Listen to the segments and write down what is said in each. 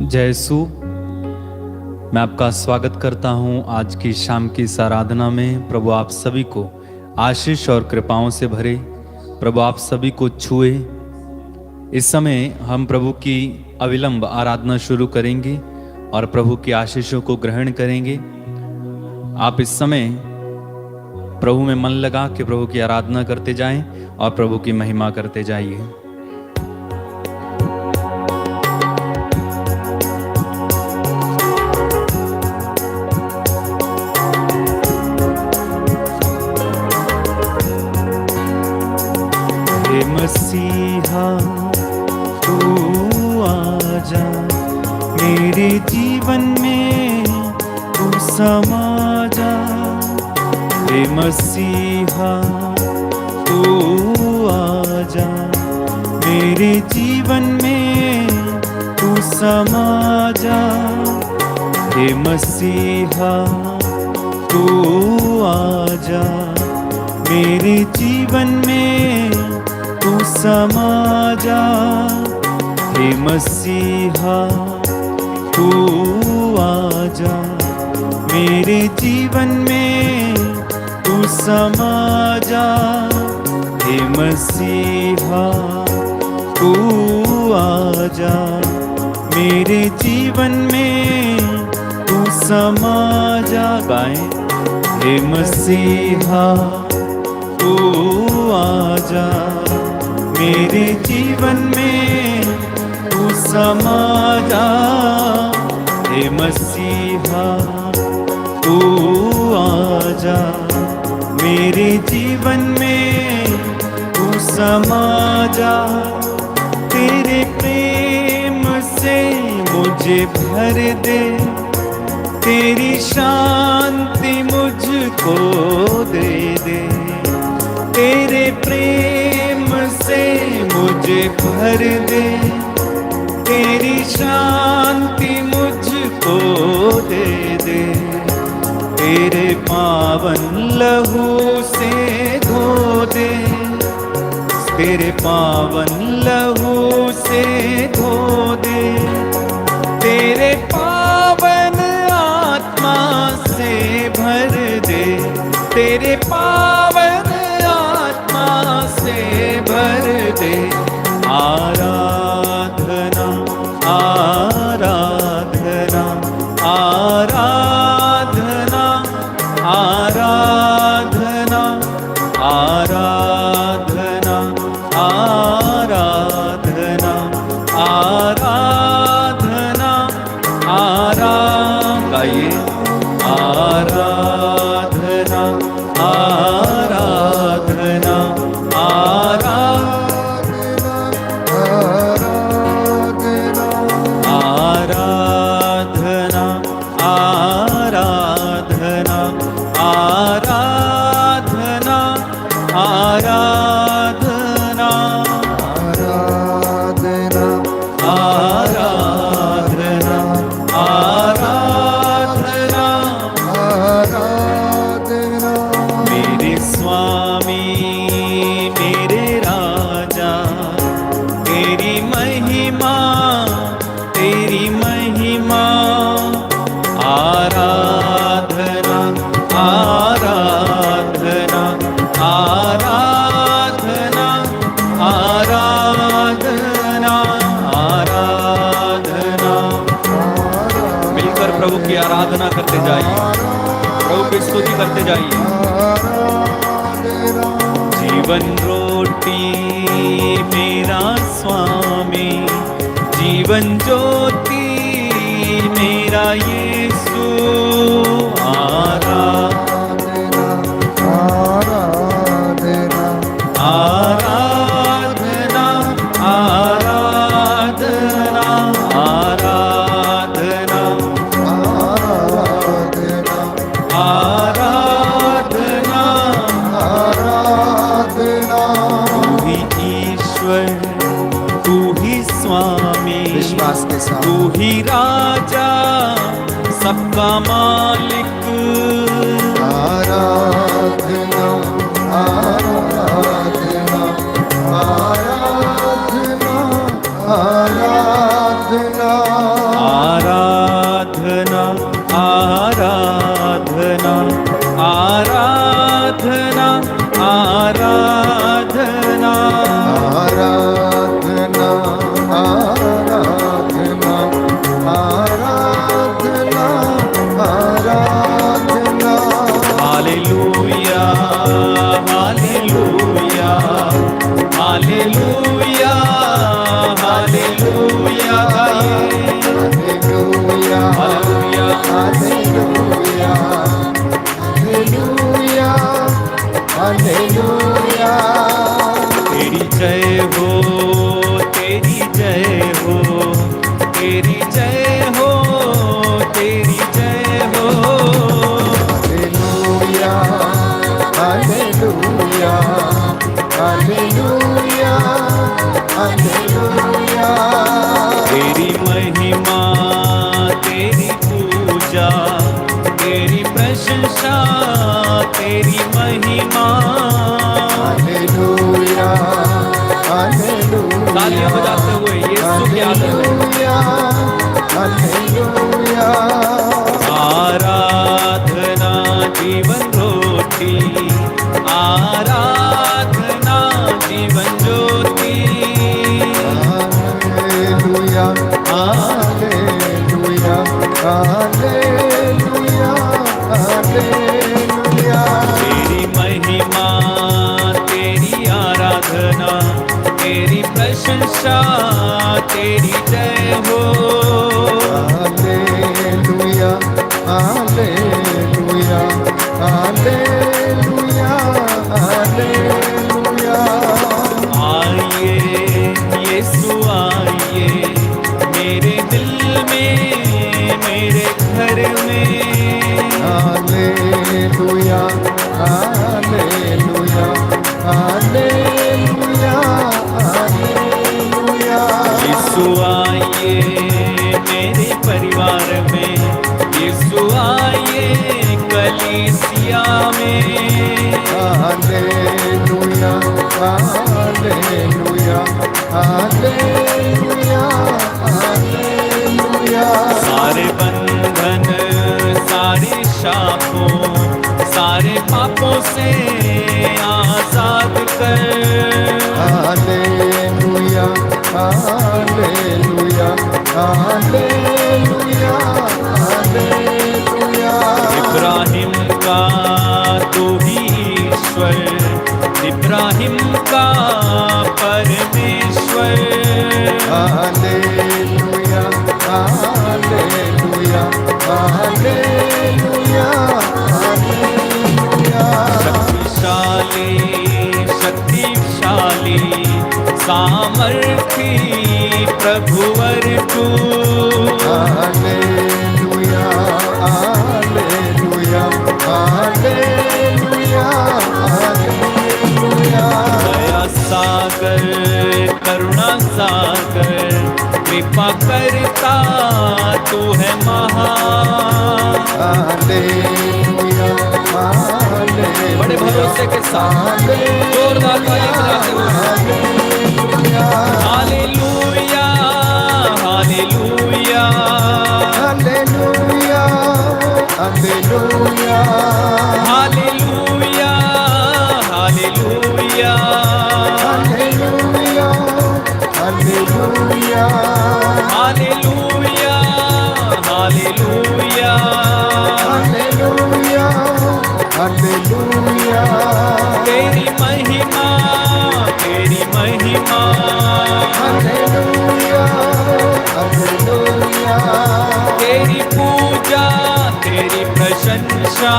जय यीशु। मैं आपका स्वागत करता हूं आज की शाम की इस आराधना में। प्रभु आप सभी को आशीष और कृपाओं से भरे, प्रभु आप सभी को छुए। इस समय हम प्रभु की अविलंब आराधना शुरू करेंगे और प्रभु की आशीषों को ग्रहण करेंगे। आप इस समय प्रभु में मन लगा के प्रभु की आराधना करते जाएं और प्रभु की महिमा करते जाइए। मसीहा तू आजा, मेरे जीवन में तू समा जा। हे मसीहा तू आजा, मेरे जीवन में तू समा जा। हे मसीहा तू आजा, मेरे जीवन में तू समा जा। हे मसीहा तू आजा, मेरे जीवन में तू समा जा। हे मसीहा तू आजा, मेरे जीवन में तू समा जा। गाएं, हे मसीहा तू आजा, मेरे जीवन में तू समा जा। हे मसीहा तू आजा, मेरे जीवन में तू समा जा। तेरे प्रेम से मुझे भर दे, तेरी शांति मुझको दे दे। तेरे प्रेम से मुझे भर दे, तेरी शांति मुझको दे दे। तेरे पावन लहू से धो दे, तेरे पावन लहू से धो दे। तेरे पावन आत्मा से भर दे, तेरे पावन आत्मा से भर दे। आराधना आराधना आराधना आराधना आराधना आराधना आराधना गाइए। आराधना आराधना आराधना आराधना आराधना आराधना आराधना आराधना आराधना। मेरे स्वामी मेरे राजा, तेरी महिमा तेरी महिमा। आराधना आराधना आराधना आराधना आराधना। मिलकर प्रभु की आराधना करते जाइए, प्रभु की स्तुति करते जाइए। जीवन रोटी मेरा स्वामी, जीवन ज्योति मेरा यीशु। आराधना आराधना आराधना आराधना आराधना आराधना आराधना। तू ही ईश्वर, तू ही स्वामी, विश्वास के साथ तू ही राजा, सबका मालिक। आराधना आराधना आराधना आराधना तेरी जय हो। हालेलुया हालेलुया हालेलुया हालेलुया। आइए यीशु आइए मेरे दिल में, मेरे घर में। हालेलुया हालेलुया हालेलुया हालेलुया। यीशु आइए मेरे परिवार में, यीशु आइए कलीसिया में। हालेलुया हालेलुया हालेलुया हालेलुया। सारे बंधन, सारे शापों, सारे पापों से आजाद कर। हालेलुया हालेलुया हालेलुया हालेलुया। इब्राहिम का तू ही ईश्वर, इब्राहिम का परमेश्वर। हालेलुया हालेलुया हालेलुया हालेलुया। शक्तिशाली शक्तिशाली सामर्थी प्रभुवर तू। हालेलुया हालेलुया हालेलुया हालेलुया। दया सागर करुणा सागर कृपा करता तू है महान। Hallelujah hallelujah. बड़े भरोसे के साथ जोरदार हालेलुया हालेलुया हालेलुया हालेलुया हालेलुया हालेलुया हालेलुया हालेलुया हालेलुया हालेलुया हालेलुया हालेलुया हालेलुया। तेरी महिमा, तेरी महिमा। हालेलुया हालेलुया। तेरी पूजा, तेरी प्रशंसा।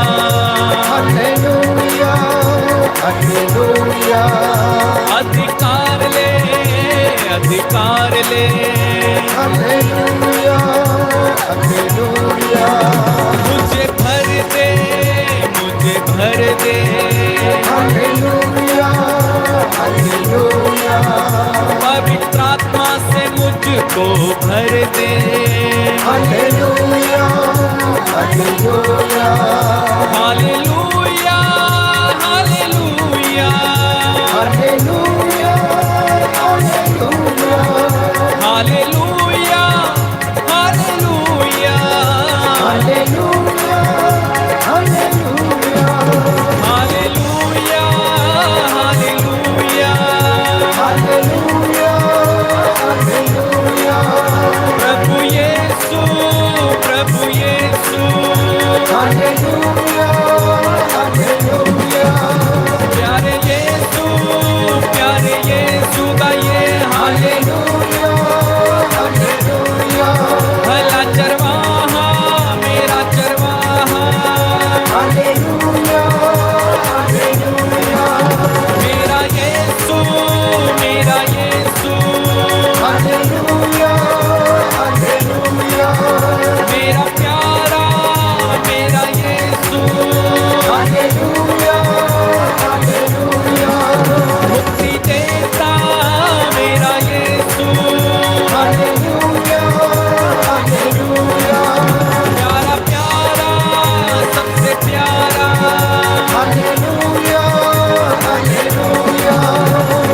Hallelujah hallelujah. अधिकार ले, अधिकार ले। Hallelujah hallelujah. मुझे भर दे, मुझे भर दे। हालेलुया हालेलुया। पवित्र आत्मा से मुझको भर दे। हालेलुया हालेलुया। हालेलुया हालेलुया हालेलुया हालेलुया। हालेलुया हालेलुया हालेलुया हालेलुया। हालेलुया हालेलुया हालेलुया हालेलुया। प्रभु यीशु, प्रभु यीशु। हालेलुया हालेलुया। प्यारे यीशु, प्यारे यीशु गाइए हालेलुया। हालेलुया भला चरवाहा, मेरा चरवाहा। Hallelujah hallelujah. मेरा यीशु, मेरा यीशु। हालेलुया हालेलुया। मेरा प्यारा, मेरा यीशु। हालेलुया हालेलुया। मुक्ति देता मेरा यीशु। हालेलुया हालेलुया। प्यारा प्यारा सबसे प्यारा। हालेलुया हालेलुया।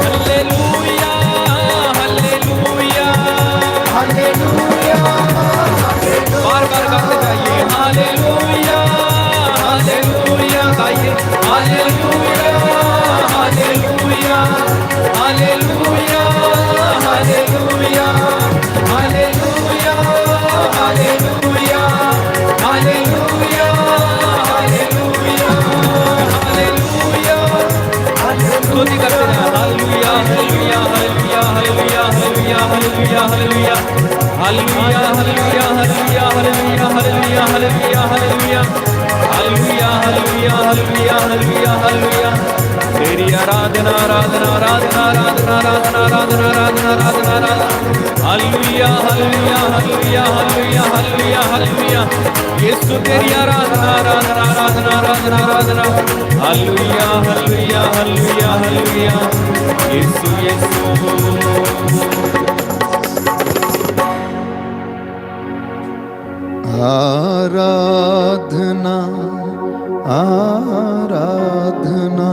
हालेलुया हालेलुया। हालेलुया बार बार गाते जाइए हालेलुया हालेलुया गाइए हालेलुया हालेलुया हालेलुया हालेलुया हालेलुया हालेलुया हालेलुया हालेलुया हालेलुया। स्तुति करते हैं हालेलुया हालेलुया हालेलुया हालेलुया हालेलुया हालेलुया हालेलुया हालेलुया हालेलुया हालेलुया हालेलुया हालेलुया हालेलुया हालेलुया हालेलुया हालेलुया हालेलुया हालेलुया हालेलुया तेरी आराधना आराधना आराधना आराधना आराधना आराधना आराधना आराधना आराधना हालेलुया हालेलुया हालेलुया हालेलुया हालेलुया हालेलुया यीशु तेरी आराधना आराधना आराधना आराधना आराधना हालेलुया हालेलुया हालेलुया हालेलुया यीशु यीशु आराधना आराधना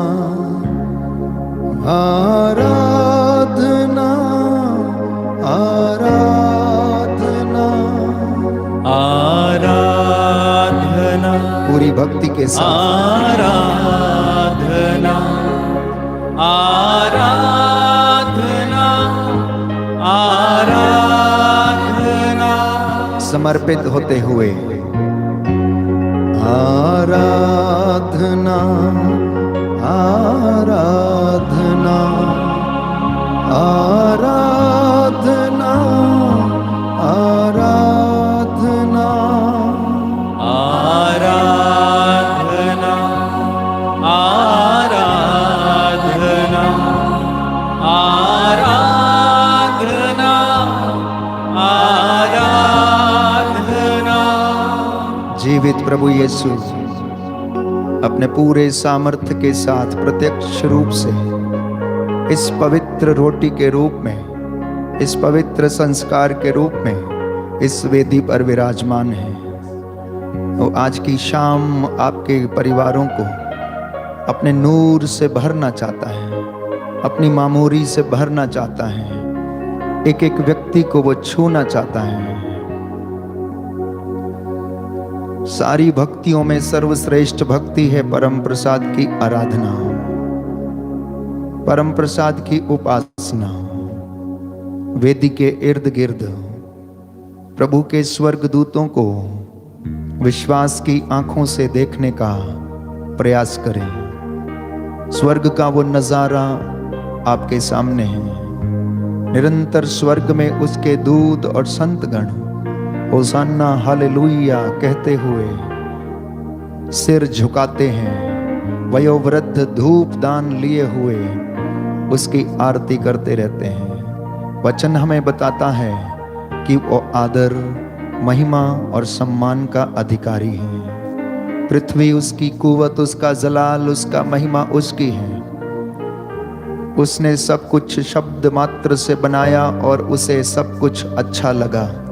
आराधना आराधना आराधना पूरी भक्ति के साथ आराधना आराधना आराधना समर्पित होते हुए आराधना आराधना आराधना आराधना आराधना आराधना आराधना आराधना जीवित प्रभु यीशु अपने पूरे सामर्थ्य के साथ प्रत्यक्ष रूप से इस पवित्र रोटी के रूप में, इस पवित्र संस्कार के रूप में इस वेदी पर विराजमान है। वो आज की शाम आपके परिवारों को अपने नूर से भरना चाहता है, अपनी मामूरी से भरना चाहता है, एक एक व्यक्ति को वो छूना चाहता है। सारी भक्तियों में सर्वश्रेष्ठ भक्ति है परम प्रसाद की आराधना, परम प्रसाद की उपासना। वेदी के इर्द गिर्द प्रभु के स्वर्गदूतों को विश्वास की आंखों से देखने का प्रयास करें। स्वर्ग का वो नजारा आपके सामने है। निरंतर स्वर्ग में उसके दूत और संतगण होसाना हालेलुया कहते हुए सिर झुकाते हैं, वयोवृद्ध धूप दान लिए हुए उसकी आरती करते रहते हैं। वचन हमें बताता है कि वो आदर, महिमा और सम्मान का अधिकारी है। पृथ्वी उसकी कुवत, उसका जलाल, उसका महिमा उसकी है। उसने सब कुछ शब्द मात्र से बनाया और उसे सब कुछ अच्छा लगा।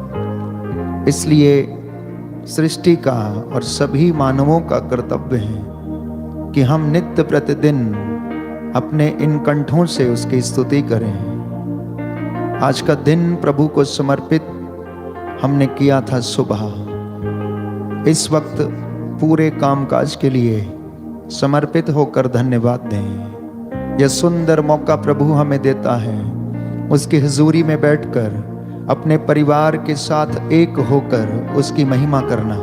इसलिए सृष्टि का और सभी मानवों का कर्तव्य है कि हम नित्य प्रतिदिन अपने इन कंठों से उसकी स्तुति करें। आज का दिन प्रभु को समर्पित हमने किया था सुबह। इस वक्त पूरे कामकाज के लिए समर्पित होकर धन्यवाद दें। यह सुंदर मौका प्रभु हमें देता है उसकी हुजूरी में बैठकर अपने परिवार के साथ एक होकर उसकी महिमा करना,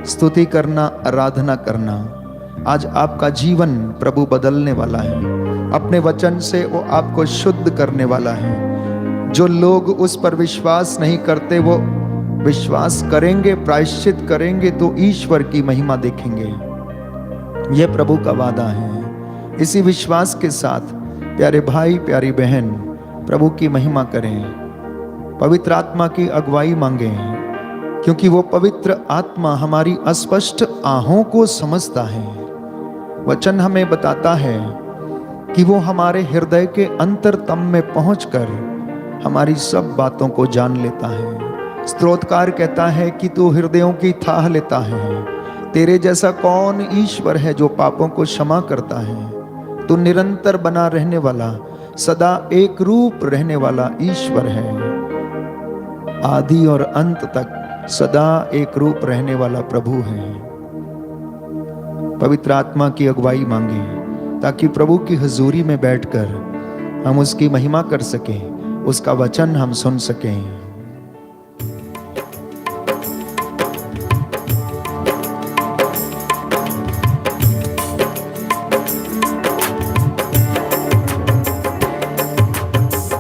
स्तुति करना, आराधना करना। आज आपका जीवन प्रभु बदलने वाला है। अपने वचन से वो आपको शुद्ध करने वाला है। जो लोग उस पर विश्वास नहीं करते वो विश्वास करेंगे, प्रायश्चित करेंगे तो ईश्वर की महिमा देखेंगे। यह प्रभु का वादा है। इसी विश्वास के साथ प्यारे भाई, प्यारी बहन प्रभु की महिमा करें, पवित्र आत्मा की अगुवाई मांगें, क्योंकि वो पवित्र आत्मा हमारी अस्पष्ट आहों को समझता है। वचन हमें बताता है कि वो हमारे हृदय के अंतरतम में पहुंचकर हमारी सब बातों को जान लेता है। स्तोत्रकार कहता है कि तू हृदयों की थाह लेता है। तेरे जैसा कौन ईश्वर है जो पापों को क्षमा करता है। तू निरंतर बना रहने वाला, सदा एक रूप रहने वाला ईश्वर है। आदि और अंत तक सदा एक रूप रहने वाला प्रभु है। पवित्र आत्मा की अगुवाई मांगे ताकि प्रभु की हुजूरी में बैठकर हम उसकी महिमा कर सकें, उसका वचन हम सुन सकें।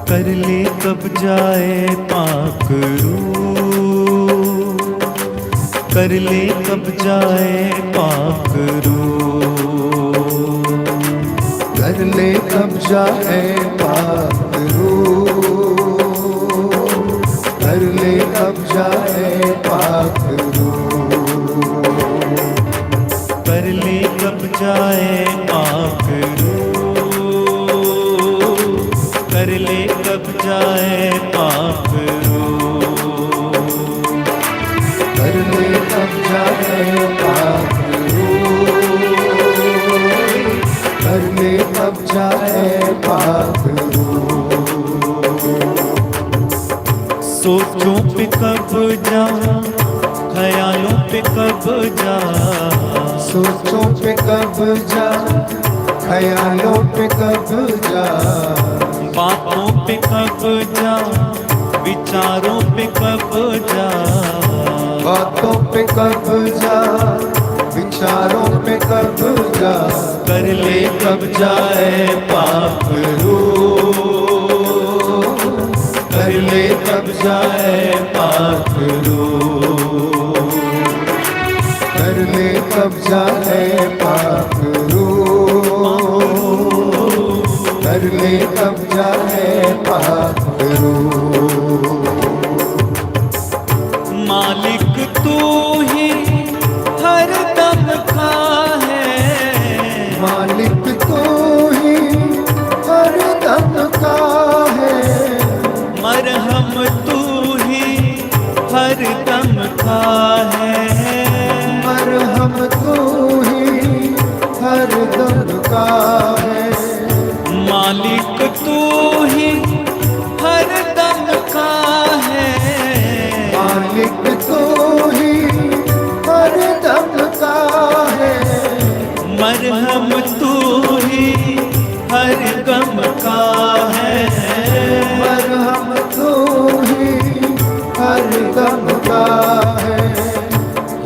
कर ले कब जाए पाक रूह, कर ले कब जाए पाक रूह, कर ले कब्जा है पाक रूह, कर ले कब्जा है पाक रूह, कर ले कब जाए पाक रूह, कर ले कब जाए पाक रूह, कर ले कब्जा है पाक रूह, कर ले कब्जा है पाक रूह। सोचों पे कब जा, ख्यालों पे कब जा, सोचों पे कब्जा, ख्यालों पे कब्जा, बातों पे कब जा, विचारों पे कब जा, बातों पे कब्जा, विचारों पे कब्जा, कर ले कब जाए पाक रूह, कर ले कब्जा है पाक रूह, कर ले कब्जा है पाक रूह, कर ले कब्जा है पाक रूह। मालिक तू ही हर दम का है, मालिक तू ही हर दम का है, मरहम तू ही हर दम का है, मरहम तू ही हर दम का है, मालिक तू ही हर दम का है, मालिक तू ही हर दम का है, मरहम तू ही हर गम का है, मरहम तू ही हर दम का है,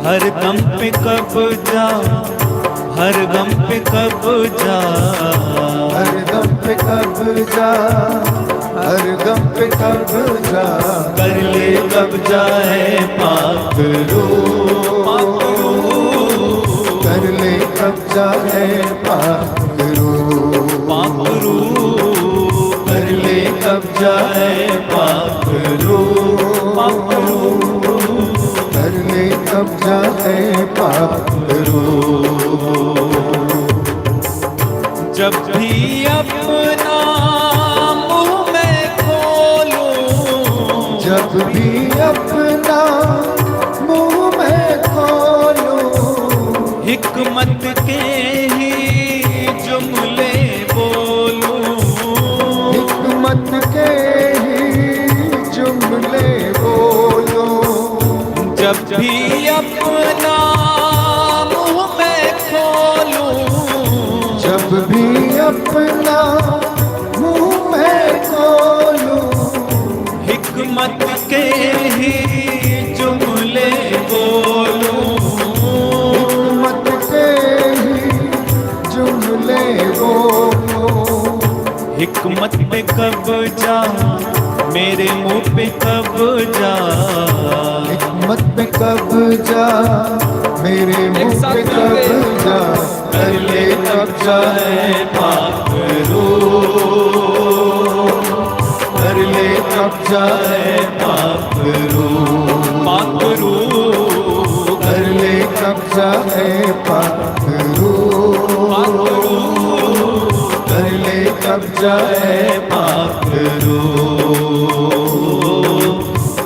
हर दम पे कब जा, हर गम पे कब जा, हर दम पे कब्जा, हर दम पे कब्जा, कर ले कब जाए पाक रूह, कर ले कब्जा है पाक रूह, पाक रूह, कर ले कब जाए पाक रूह, पाक रूह, कर ले कब्जा है पाक रूह। जब भी अपना मुंह मैं खोलूं, जब भी अपना मुंह मैं खोलूं, हिकमत के ही जुमले बोलूं, हिकमत के ही जुमले बोलूं, जब भी अपना मुंह मैं खोलूं, जब भी अपना मुंह मैं खोलूं, हिकमत के ही जुमले बोलूं, हिकमत के ही जुमले बोलूं, हिकमत पे कब जा, मेरे मुंह पे कब जा, हिकमत पे कब्जा, मेरे मुंह पे कब्जा, कर ले कब्जा है पाक रूह, कर ले कब्जा है पाक रूह, पाक रूह, कर ले कब्जा है पाक रूह, कर ले कब्जा है पाक रूह,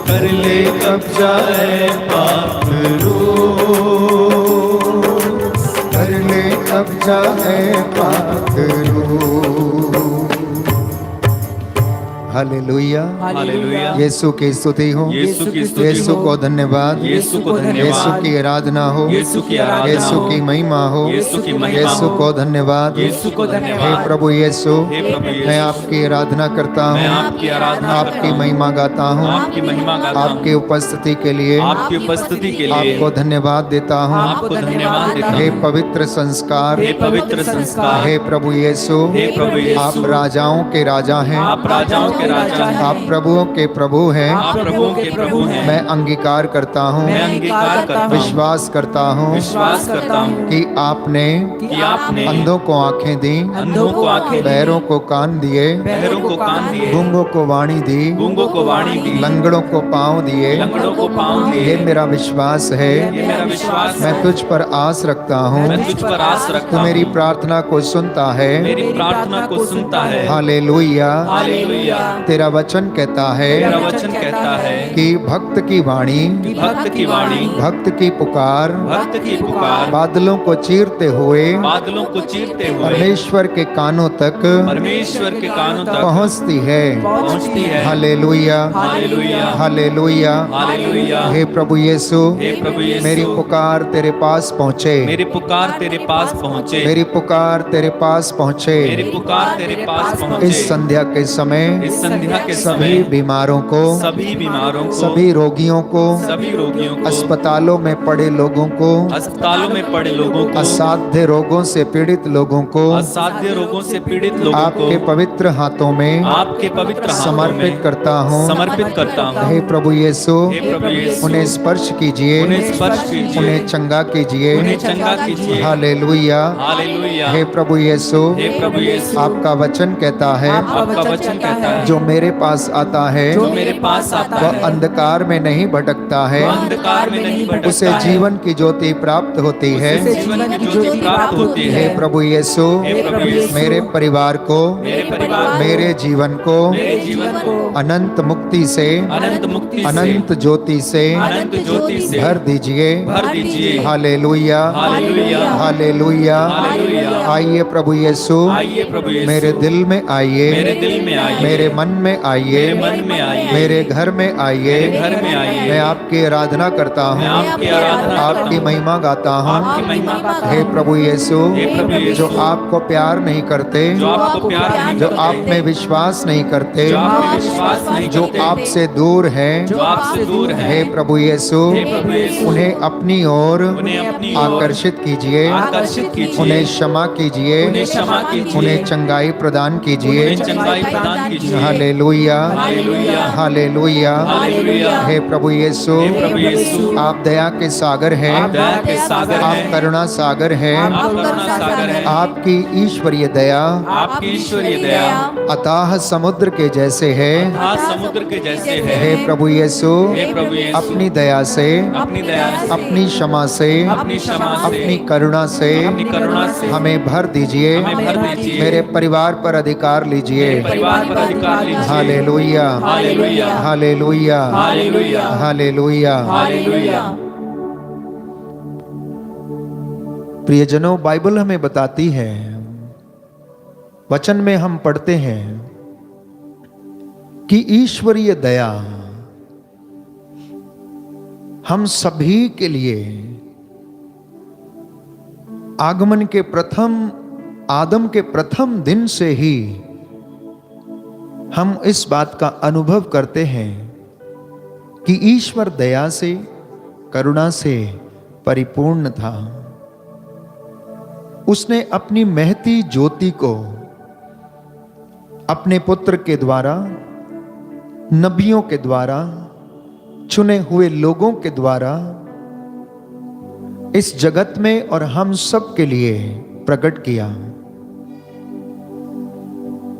कर ले कब्जा है पाक रूह, कर ले कब्जा है पाक रूह। हालेलुया, हालेलुया, यीशु की स्तुति हो, यीशु की स्तुति यीशु हो, को धन्यवाद, यीशु को धन्यवाद, यीशु की आराधना हो, यीशु की आराधना यीशु हो, की महिमा हो, यीशु की महिमा यीशु हो, को धन्यवाद, यीशु को हे धन्यवाद, प्रभु यीशु, हे प्रभु यीशु, मैं आपकी आराधना करता मैं हूँ, आपकी आराधना आपकी करता हूँ, महिमा गाता हूँ, आपकी महिमा गाता आपकी हूँ, उपस्थिति के लिए आपकी उपस्थिति के लिए आपको धन्यवाद देता हूँ। आपको धन्यवाद देता हे हूँ, पवित्र संस्कार, हे पवित्र संस्कार, हे प्रभु यीशु, हे प्रभु यीशु, आप राजाओं के राजा हैं, आप राजाओं के के राजा हैं, आप प्रभुओं के प्रभु हैं। आप प्रभुओं के प्रभु हैं। मैं अंगीकार करता हूँ, मैं अंगीकार करता हूँ, विश्वास करता हूँ विश्वास करता हूँ कि आपने कि आपने अंधों को आंखें दी, अंधों को आंखें दी, बहरों को कान दिए, बहरों को कान दिए, गूंगों को वाणी दी, गूंगों को वाणी दी, लंगड़ों को पांव दिए। लंगड़ों को पाँव दिए। ये मेरा विश्वास है। ये मेरा विश्वास मैं है। तुझ पर आस रखता हूँ। मैं तुझ पर आस तू रखता मेरी हूँ। प्रार्थना को सुनता है। मेरी प्रार्थना को सुनता है। हालेलुया। हालेलुया। तेरा वचन कहता है मेरा वचन कहता है कि भक्त की वाणी, भक्त की वाणी, भक्त की पुकार भक्त की पुकार बादलों को चीरते हुए बादलों को चीरते हुए परमेश्वर के कानों तक परमेश्वर के कानों तक पहुंचती है। पहुंचती है। हालेलुया, हालेलुया। हालेलुया। हालेलुया। हे प्रभु यीशु, हे प्रभु यीशु, मेरी पुकार तेरे पास पहुंचे, मेरी पुकार तेरे पास पहुंचे, मेरी पुकार तेरे पास पहुंचे। मेरी पुकार तेरे पास पहुंचे। इस संध्या के समय इस संध्या के सभी समय बीमारों को, सभी बीमारों को, सभी रोगियों को, सभी रोगियों को, अस्पतालों में पड़े लोगों को, अस्पतालों में पड़े लोगों को, असाध्य रोगों से पीड़ित लोगों को असाध्य रोगों से पीड़ित लोगों आपके को पवित्र हाथों में आपके पवित्र हाथों समर्पित में करता हूँ। समर्पित करता हूँ। हे प्रभु यीशु, हे प्रभु यीशु, उन्हें स्पर्श कीजिए, उन्हें स्पर्श कीजिए, उन्हें चंगा कीजिए। उन्हें चंगा कीजिए। हालेलुया। हालेलुया। हे प्रभु यीशु, हे प्रभु यीशु, आपका वचन कहता है आपका वचन कहता है जो मेरे पास आता है जो मेरे पास आता वह है अंधकार में नहीं भटकता है, वह अंधकार में नहीं भटकता उसे है, जीवन की ज्योति प्राप्त होती है। उसे जीवन की ज्योति प्राप्त होती हे है। प्रभु यीशु, हे प्रभु यीशु, मेरे परिवार को, मेरे परिवार को, मेरे जीवन को मेरे जीवन को अनंत मुक्ति से, अनंत मुक्ति से, अनंत ज्योति से अनंत ज्योति से भर दीजिए। भर दीजिए। हालेलुया, हालेलुया। हालेलुया। हालेलुया। आइए प्रभु यीशु, आइए प्रभु यीशु, मेरे दिल में आइए, मेरे दिल में आइए, मेरे मन में आइए, मेरे मन में आइए, मेरे घर में आइए। मेरे घर में आइए। मैं आपकी आराधना करता मैं हूँ, आपकी आराधना करता आपकी हूँ, महिमा गाता हूँ। आपकी महिमा गाता हे हूँ। प्रभु यीशु, हे प्रभु यीशु, जो आपको प्यार नहीं करते, जो आपको प्यार नहीं जो करते, आप में विश्वास नहीं करते, जो आप में विश्वास नहीं जो करते, आपसे दूर हैं, जो आपसे दूर है, हे प्रभु यीशु, हे प्रभु यीशु, उन्हें अपनी ओर उन्हें अपनी ओर आकर्षित कीजिए, आकर्षित कीजिए, उन्हें क्षमा कीजिए, उन्हें क्षमा कीजिए, उन्हें चंगाई प्रदान कीजिए। उन्हें चंगाई प्रदान कीजिए। हालेलुया, हालेलुया। हालेलुया। हालेलुया। हे प्रभु यीशु, हे प्रभु यीशु, आप दया के सागर हैं, आप दया के सागर आप हैं, करुणा सागर हैं, आप करुणा सागर हैं, आपकी ईश्वरीय दया आपकी ईश्वरीय दया अथाह समुद्र के जैसे है। अथाह समुद्र के जैसे है। हे प्रभु यीशु, हे प्रभु यीशु, अपनी दया से, अपनी दया से, अपनी क्षमा से, अपनी क्षमा से, अपनी करुणा से अपनी करुणा से हमें भर दीजिए। हमें भर दीजिए। मेरे परिवार पर अधिकार लीजिए। परिवार पर अधिकार लीजिए। हालेलुया, हालेलुया। हालेलुया, हालेलुया। हालेलुया। हालेलुया। प्रियजनों, बाइबल हमें बताती है, वचन में हम पढ़ते हैं कि ईश्वरीय दया हम सभी के लिए आगमन के आदम के प्रथम दिन से ही हम इस बात का अनुभव करते हैं कि ईश्वर दया से, करुणा से परिपूर्ण था। उसने अपनी महती ज्योति को अपने पुत्र के द्वारा, नबियों के द्वारा, चुने हुए लोगों के द्वारा इस जगत में और हम सब के लिए प्रकट किया।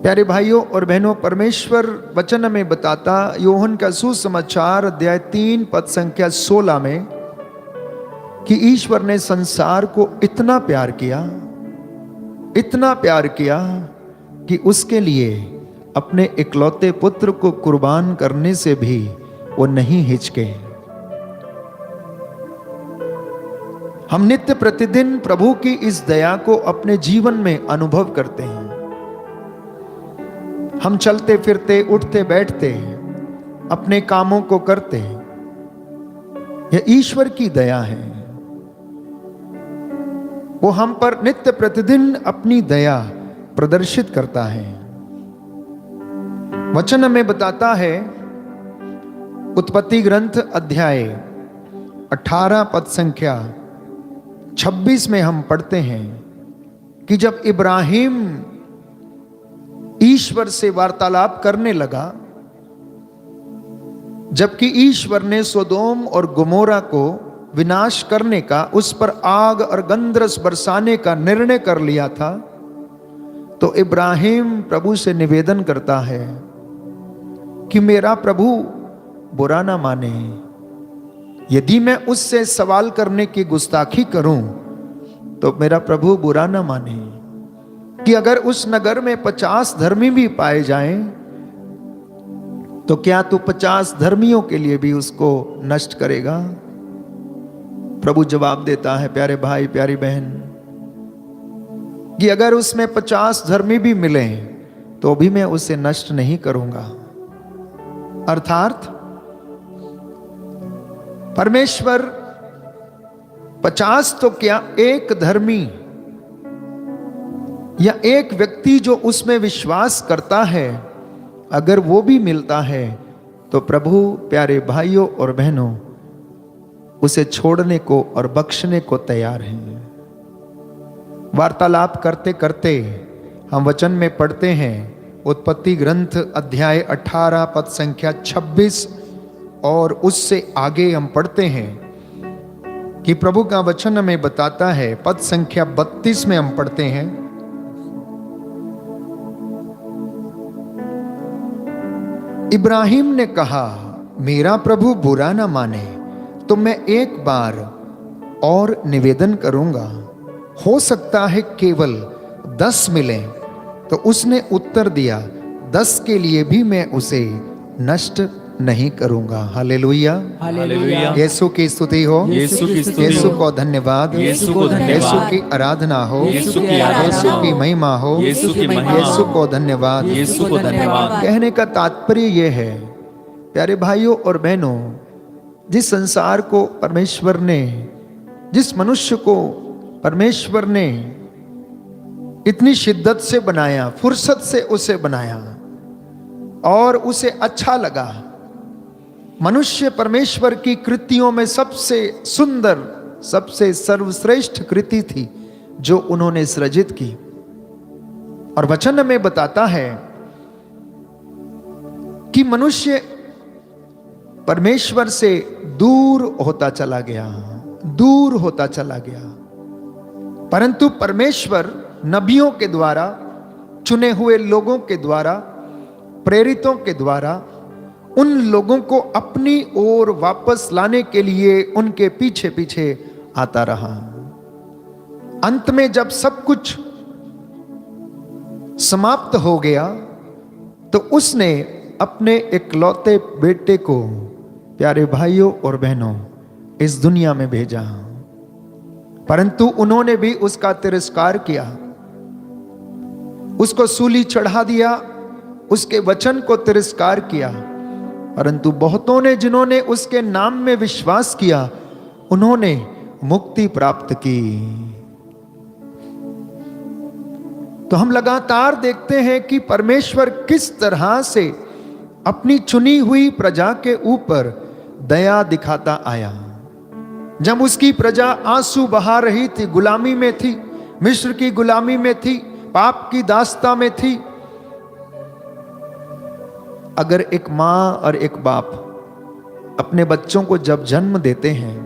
प्यारे भाइयों और बहनों, परमेश्वर वचन में बताता, यूहन्ना का सुसमाचार अध्याय 3 पद संख्या 16 में, कि ईश्वर ने संसार को इतना प्यार किया, इतना प्यार किया कि उसके लिए अपने इकलौते पुत्र को कुर्बान करने से भी वो नहीं हिचके। हम नित्य प्रतिदिन प्रभु की इस दया को अपने जीवन में अनुभव करते हैं। हम चलते फिरते, उठते बैठते, अपने कामों को करते, यह ईश्वर की दया है। वो हम पर नित्य प्रतिदिन अपनी दया प्रदर्शित करता है। वचन में बताता है, उत्पत्ति ग्रंथ अध्याय 18 पद संख्या 26 में हम पढ़ते हैं कि जब इब्राहिम ईश्वर से वार्तालाप करने लगा, जबकि ईश्वर ने सोदोम और गोमोरा को विनाश करने का, उस पर आग और गंधरस बरसाने का निर्णय कर लिया था। तो इब्राहिम प्रभु से निवेदन करता है कि मेरा प्रभु बुरा ना माने, यदि मैं उससे सवाल करने की गुस्ताखी करूं तो मेरा प्रभु बुरा ना माने कि अगर उस नगर में 50 धर्मी भी पाए जाएं तो क्या तू 50 धर्मियों के लिए भी उसको नष्ट करेगा? प्रभु जवाब देता है, प्यारे भाई प्यारी बहन, कि अगर उसमें 50 धर्मी भी मिले तो भी मैं उसे नष्ट नहीं करूंगा। अर्थात परमेश्वर 50 तो क्या, एक धर्मी या एक व्यक्ति जो उसमें विश्वास करता है, अगर वो भी मिलता है तो प्रभु प्यारे भाइयों और बहनों उसे छोड़ने को और बख्शने को तैयार हैं। वार्तालाप करते करते हम वचन में पढ़ते हैं, उत्पत्ति ग्रंथ अध्याय 18 पद संख्या 26 और उससे आगे हम पढ़ते हैं कि प्रभु का वचन हमें बताता है। पद संख्या 32 में हम पढ़ते हैं, इब्राहिम ने कहा, मेरा प्रभु बुरा ना माने तो मैं एक बार और निवेदन करूंगा, हो सकता है केवल 10 मिले। तो उसने उत्तर दिया, 10 के लिए भी मैं उसे नष्ट नहीं करूंगा। हालेलुया, हालेलुया। यीशु की स्तुति हो, यीशु की स्तुति यीशु हो, को धन्यवाद, यीशु को धन्यवाद, यीशु की आराधना हो, यीशु की आराधना यीशु की हो, महिमा हो, यीशु की महिमा यीशु हो, को धन्यवाद। यीशु को धन्यवाद। कहने का तात्पर्य यह है, प्यारे भाइयों और बहनों, जिस संसार को परमेश्वर ने, जिस मनुष्य को परमेश्वर ने इतनी शिद्दत से बनाया, फुर्सत से उसे बनाया और उसे अच्छा लगा, मनुष्य परमेश्वर की कृतियों में सबसे सुंदर, सबसे सर्वश्रेष्ठ कृति थी जो उन्होंने सृजित की। और वचन में बताता है कि मनुष्य परमेश्वर से दूर होता चला गया, दूर होता चला गया, परंतु परमेश्वर नबियों के द्वारा, चुने हुए लोगों के द्वारा, प्रेरितों के द्वारा उन लोगों को अपनी ओर वापस लाने के लिए उनके पीछे पीछे आता रहा। अंत में जब सब कुछ समाप्त हो गया तो उसने अपने इकलौते बेटे को, प्यारे भाइयों और बहनों, इस दुनिया में भेजा, परंतु उन्होंने भी उसका तिरस्कार किया, उसको सूली चढ़ा दिया, उसके वचन को तिरस्कार किया। परंतु बहुतों ने, जिन्होंने उसके नाम में विश्वास किया, उन्होंने मुक्ति प्राप्त की। तो हम लगातार देखते हैं कि परमेश्वर किस तरह से अपनी चुनी हुई प्रजा के ऊपर दया दिखाता आया। जब उसकी प्रजा आंसू बहा रही थी, गुलामी में थी, मिस्र की गुलामी में थी, पाप की दास्ता में थी, अगर एक मां और एक बाप अपने बच्चों को जब जन्म देते हैं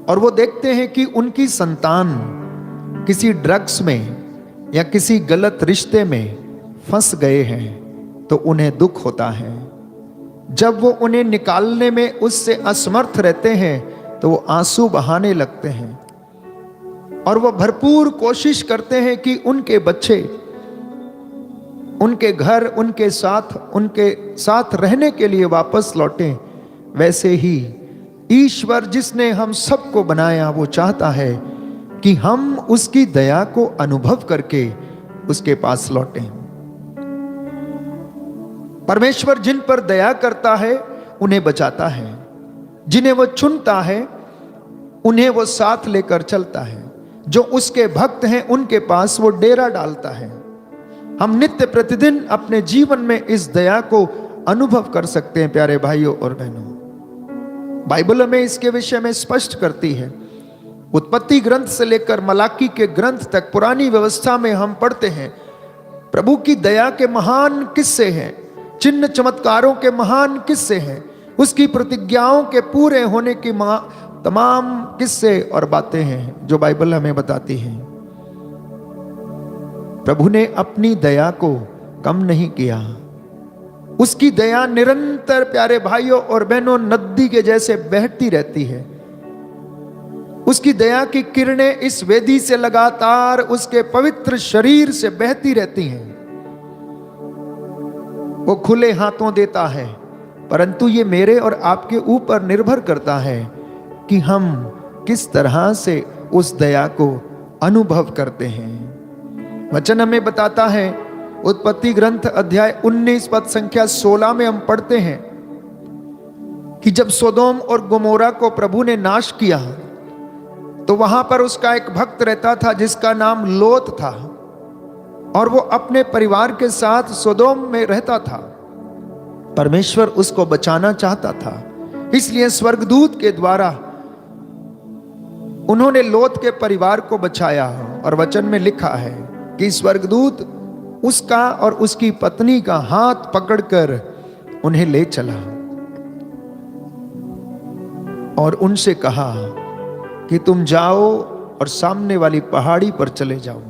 और वो देखते हैं कि उनकी संतान किसी ड्रग्स में या किसी गलत रिश्ते में फंस गए हैं तो उन्हें दुख होता है। जब वो उन्हें निकालने में उससे असमर्थ रहते हैं तो वो आंसू बहाने लगते हैं और वो भरपूर कोशिश करते हैं कि उनके बच्चे उनके घर, उनके साथ रहने के लिए वापस लौटें। वैसे ही ईश्वर जिसने हम सबको बनाया, वो चाहता है कि हम उसकी दया को अनुभव करके उसके पास लौटें। परमेश्वर जिन पर दया करता है उन्हें बचाता है, जिन्हें वो चुनता है उन्हें वो साथ लेकर चलता है, जो उसके भक्त हैं उनके पास वो डेरा डालता है। हम नित्य प्रतिदिन अपने जीवन में इस दया को अनुभव कर सकते हैं। प्यारे भाइयों और बहनों, बाइबल हमें इसके विषय में स्पष्ट करती है। उत्पत्ति ग्रंथ से लेकर मलाकी के ग्रंथ तक पुरानी व्यवस्था में हम पढ़ते हैं प्रभु की दया के महान किस्से हैं, चिन्ह चमत्कारों के महान किस्से हैं, उसकी प्रतिज्ञाओं के पूरे होने की तमाम किस्से और बातें हैं जो बाइबल हमें बताती हैं। प्रभु ने अपनी दया को कम नहीं किया। उसकी दया निरंतर प्यारे भाइयों और बहनों नदी के जैसे बहती रहती है। उसकी दया की किरणें इस वेदी से लगातार उसके पवित्र शरीर से बहती रहती हैं। वो खुले हाथों देता है, परंतु ये मेरे और आपके ऊपर निर्भर करता है कि हम किस तरह से उस दया को अनुभव करते हैं। वचन हमें बताता है, उत्पत्ति ग्रंथ अध्याय 19 पद संख्या 16 में हम पढ़ते हैं कि जब सोदोम और गोमोरा को प्रभु ने नाश किया तो वहां पर उसका एक भक्त रहता था जिसका नाम लोत था, और वो अपने परिवार के साथ सोदोम में रहता था। परमेश्वर उसको बचाना चाहता था, इसलिए स्वर्गदूत के द्वारा उन्होंने लोत के परिवार को बचाया। और वचन में लिखा है कि स्वर्गदूत उसका और उसकी पत्नी का हाथ पकड़कर उन्हें ले चला और उनसे कहा कि तुम जाओ और सामने वाली पहाड़ी पर चले जाओ।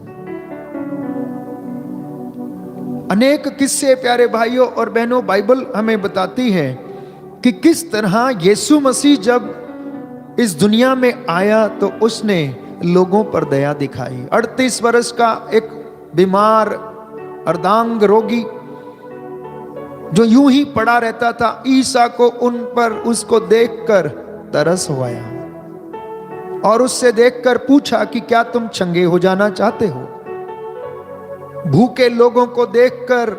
अनेक किस्से प्यारे भाइयों और बहनों बाइबल हमें बताती है कि किस तरह यीशु मसीह जब इस दुनिया में आया तो उसने लोगों पर दया दिखाई। 38 वर्ष का एक बीमार अर्धांग रोगी जो यूं ही पड़ा रहता था, ईसा को उन पर उसको देखकर तरस हो आया और उससे देखकर पूछा कि क्या तुम चंगे हो जाना चाहते हो। भूखे लोगों को देखकर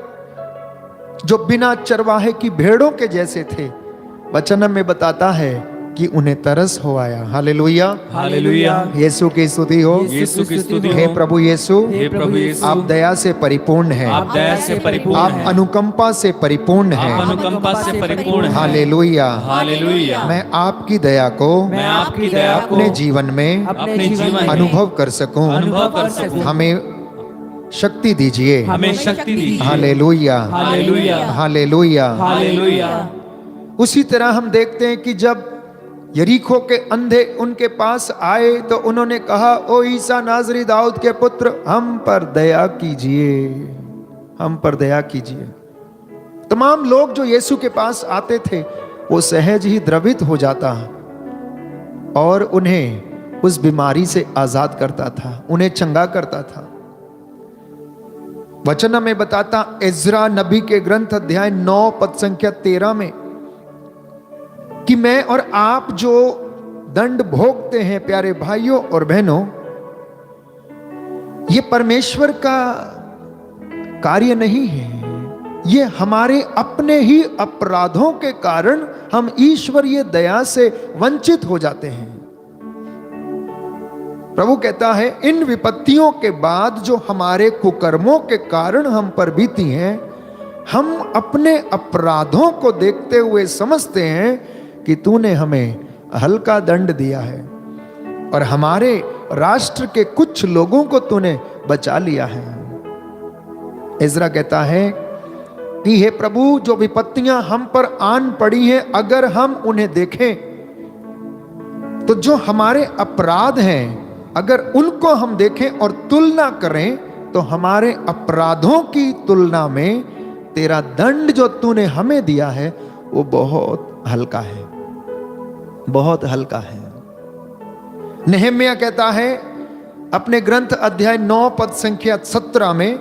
जो बिना चरवाहे की भेड़ों के जैसे थे, वचन में बताता है कि उन्हें तरस हो आया। हालेलुया, हालेलुया। यीशु की स्तुति हो, यीशु की स्तुति हो। हे प्रभु यीशु, हे प्रभु यीशु, आप दया से परिपूर्ण हैं, आप दया से परिपूर्ण आप हैं, अनुकंपा से परिपूर्ण हैं। आप अनुकंपा से परिपूर्ण हैं। हालेलुया, हालेलुया। मैं आपकी दया को मैं आपकी दया को अपने जीवन में अपने जीवन में अनुभव कर सकूं। अनुभव कर सकूं। हमें शक्ति दीजिए। हमें शक्ति दीजिए। हालेलुया, हालेलुया, हालेलुया। हालेलुया। उसी तरह हम देखते हैं कि जब यरीको के अंधे उनके पास आए तो उन्होंने कहा, ओ ईसा नाजरी दाऊद के पुत्र, हम पर दया कीजिए, हम पर दया कीजिए। तमाम लोग जो यीशु के पास आते थे वो सहज ही द्रवित हो जाता और उन्हें उस बीमारी से आजाद करता था, उन्हें चंगा करता था। वचन में बताता इज़रा नबी के ग्रंथ अध्याय 9 पद संख्या 13 में कि मैं और आप जो दंड भोगते हैं प्यारे भाइयों और बहनों, ये परमेश्वर का कार्य नहीं है, ये हमारे अपने ही अपराधों के कारण हम ईश्वरीय दया से वंचित हो जाते हैं। प्रभु कहता है, इन विपत्तियों के बाद जो हमारे कुकर्मों के कारण हम पर बीती हैं, हम अपने अपराधों को देखते हुए समझते हैं कि तूने हमें हल्का दंड दिया है और हमारे राष्ट्र के कुछ लोगों को तूने बचा लिया है। इज़रा कहता है कि हे प्रभु, जो विपत्तियां हम पर आन पड़ी हैं, अगर हम उन्हें देखें तो जो हमारे अपराध हैं, अगर उनको हम देखें और तुलना करें तो हमारे अपराधों की तुलना में तेरा दंड जो तूने हमें दिया है वो बहुत हल्का है, बहुत हल्का है। नेहम्याह कहता है अपने ग्रंथ अध्याय 9 पद संख्या 17 में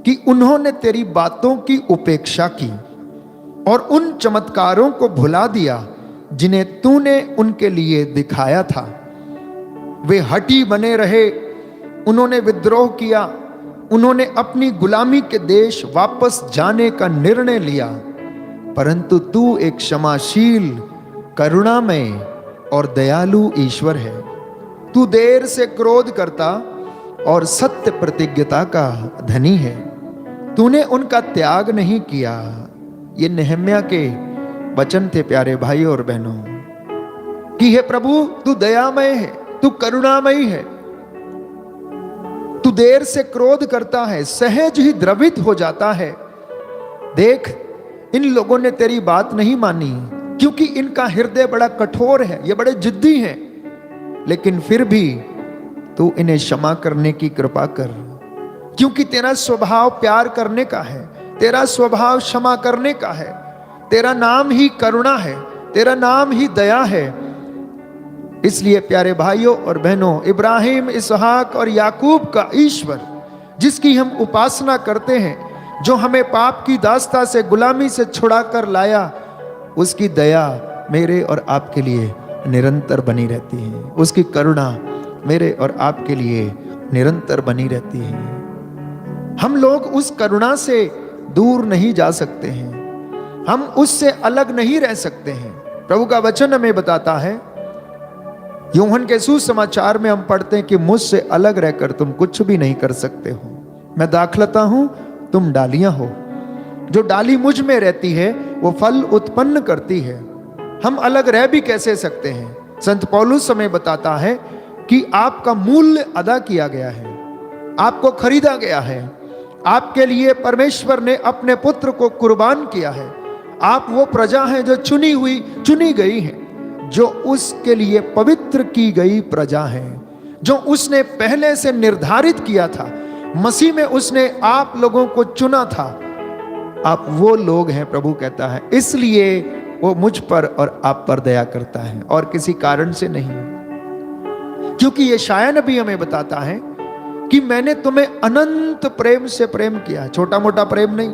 कि उन्होंने तेरी बातों की उपेक्षा की और उन चमत्कारों को भुला दिया जिन्हें तूने उनके लिए दिखाया था। वे हठी बने रहे, उन्होंने विद्रोह किया, उन्होंने अपनी गुलामी के देश वापस जाने का निर्णय लिया, परंतु तू एक क्षमाशील, करुणामय और दयालु ईश्वर है। तू देर से क्रोध करता और सत्य प्रतिज्ञता का धनी है। तूने उनका त्याग नहीं किया। ये नेहम्याह के वचन थे प्यारे भाई और बहनों कि हे प्रभु, तू दयामय है, तू करुणामयी है। तू देर से क्रोध करता है, सहज ही द्रवित हो जाता है। देख, इन लोगों ने तेरी बात नहीं मानी, क्योंकि इनका हृदय बड़ा कठोर है, ये बड़े जिद्दी हैं। लेकिन फिर भी तू इन्हें क्षमा करने की कृपा कर, क्योंकि तेरा स्वभाव प्यार करने का है, तेरा स्वभाव क्षमा करने का है, तेरा नाम ही करुणा है, तेरा नाम ही दया है। इसलिए प्यारे भाइयों और बहनों, इब्राहिम, इसहाक और याकूब का ईश्वर, जिसकी हम उपासना करते हैं, जो हमें पाप की दास्ता से, गुलामी से छुड़ाकर लाया, उसकी दया मेरे और आपके लिए निरंतर बनी रहती है। उसकी करुणा मेरे और आपके लिए निरंतर बनी रहती है। हम लोग उस करुणा से दूर नहीं जा सकते हैं, हम उससे अलग नहीं रह सकते हैं। प्रभु का वचन हमें बताता है, यूहन्ना के सुसमाचार में हम पढ़ते हैं कि मुझसे अलग रहकर तुम कुछ भी नहीं कर सकते हो। मैं दाखलता हूं, तुम डालियां हो। जो डाली मुझ में रहती है वो फल उत्पन्न करती है। हम अलग रह भी कैसे सकते हैं? संत पौलुस हमें बताता है कि आपका मूल्य अदा किया गया है, आपको खरीदा गया है, आपके लिए परमेश्वर ने अपने पुत्र को कुर्बान किया है। आप वो प्रजा हैं जो चुनी गई है, जो उसके लिए पवित्र की गई प्रजा है, जो उसने पहले से निर्धारित किया था। मसीह में उसने आप लोगों को चुना था। आप वो लोग हैं, प्रभु कहता है, इसलिए वो मुझ पर और आप पर दया करता है, और किसी कारण से नहीं। क्योंकि यशायाह नबी हमें बताता है कि मैंने तुम्हें अनंत प्रेम से प्रेम किया। छोटा मोटा प्रेम नहीं,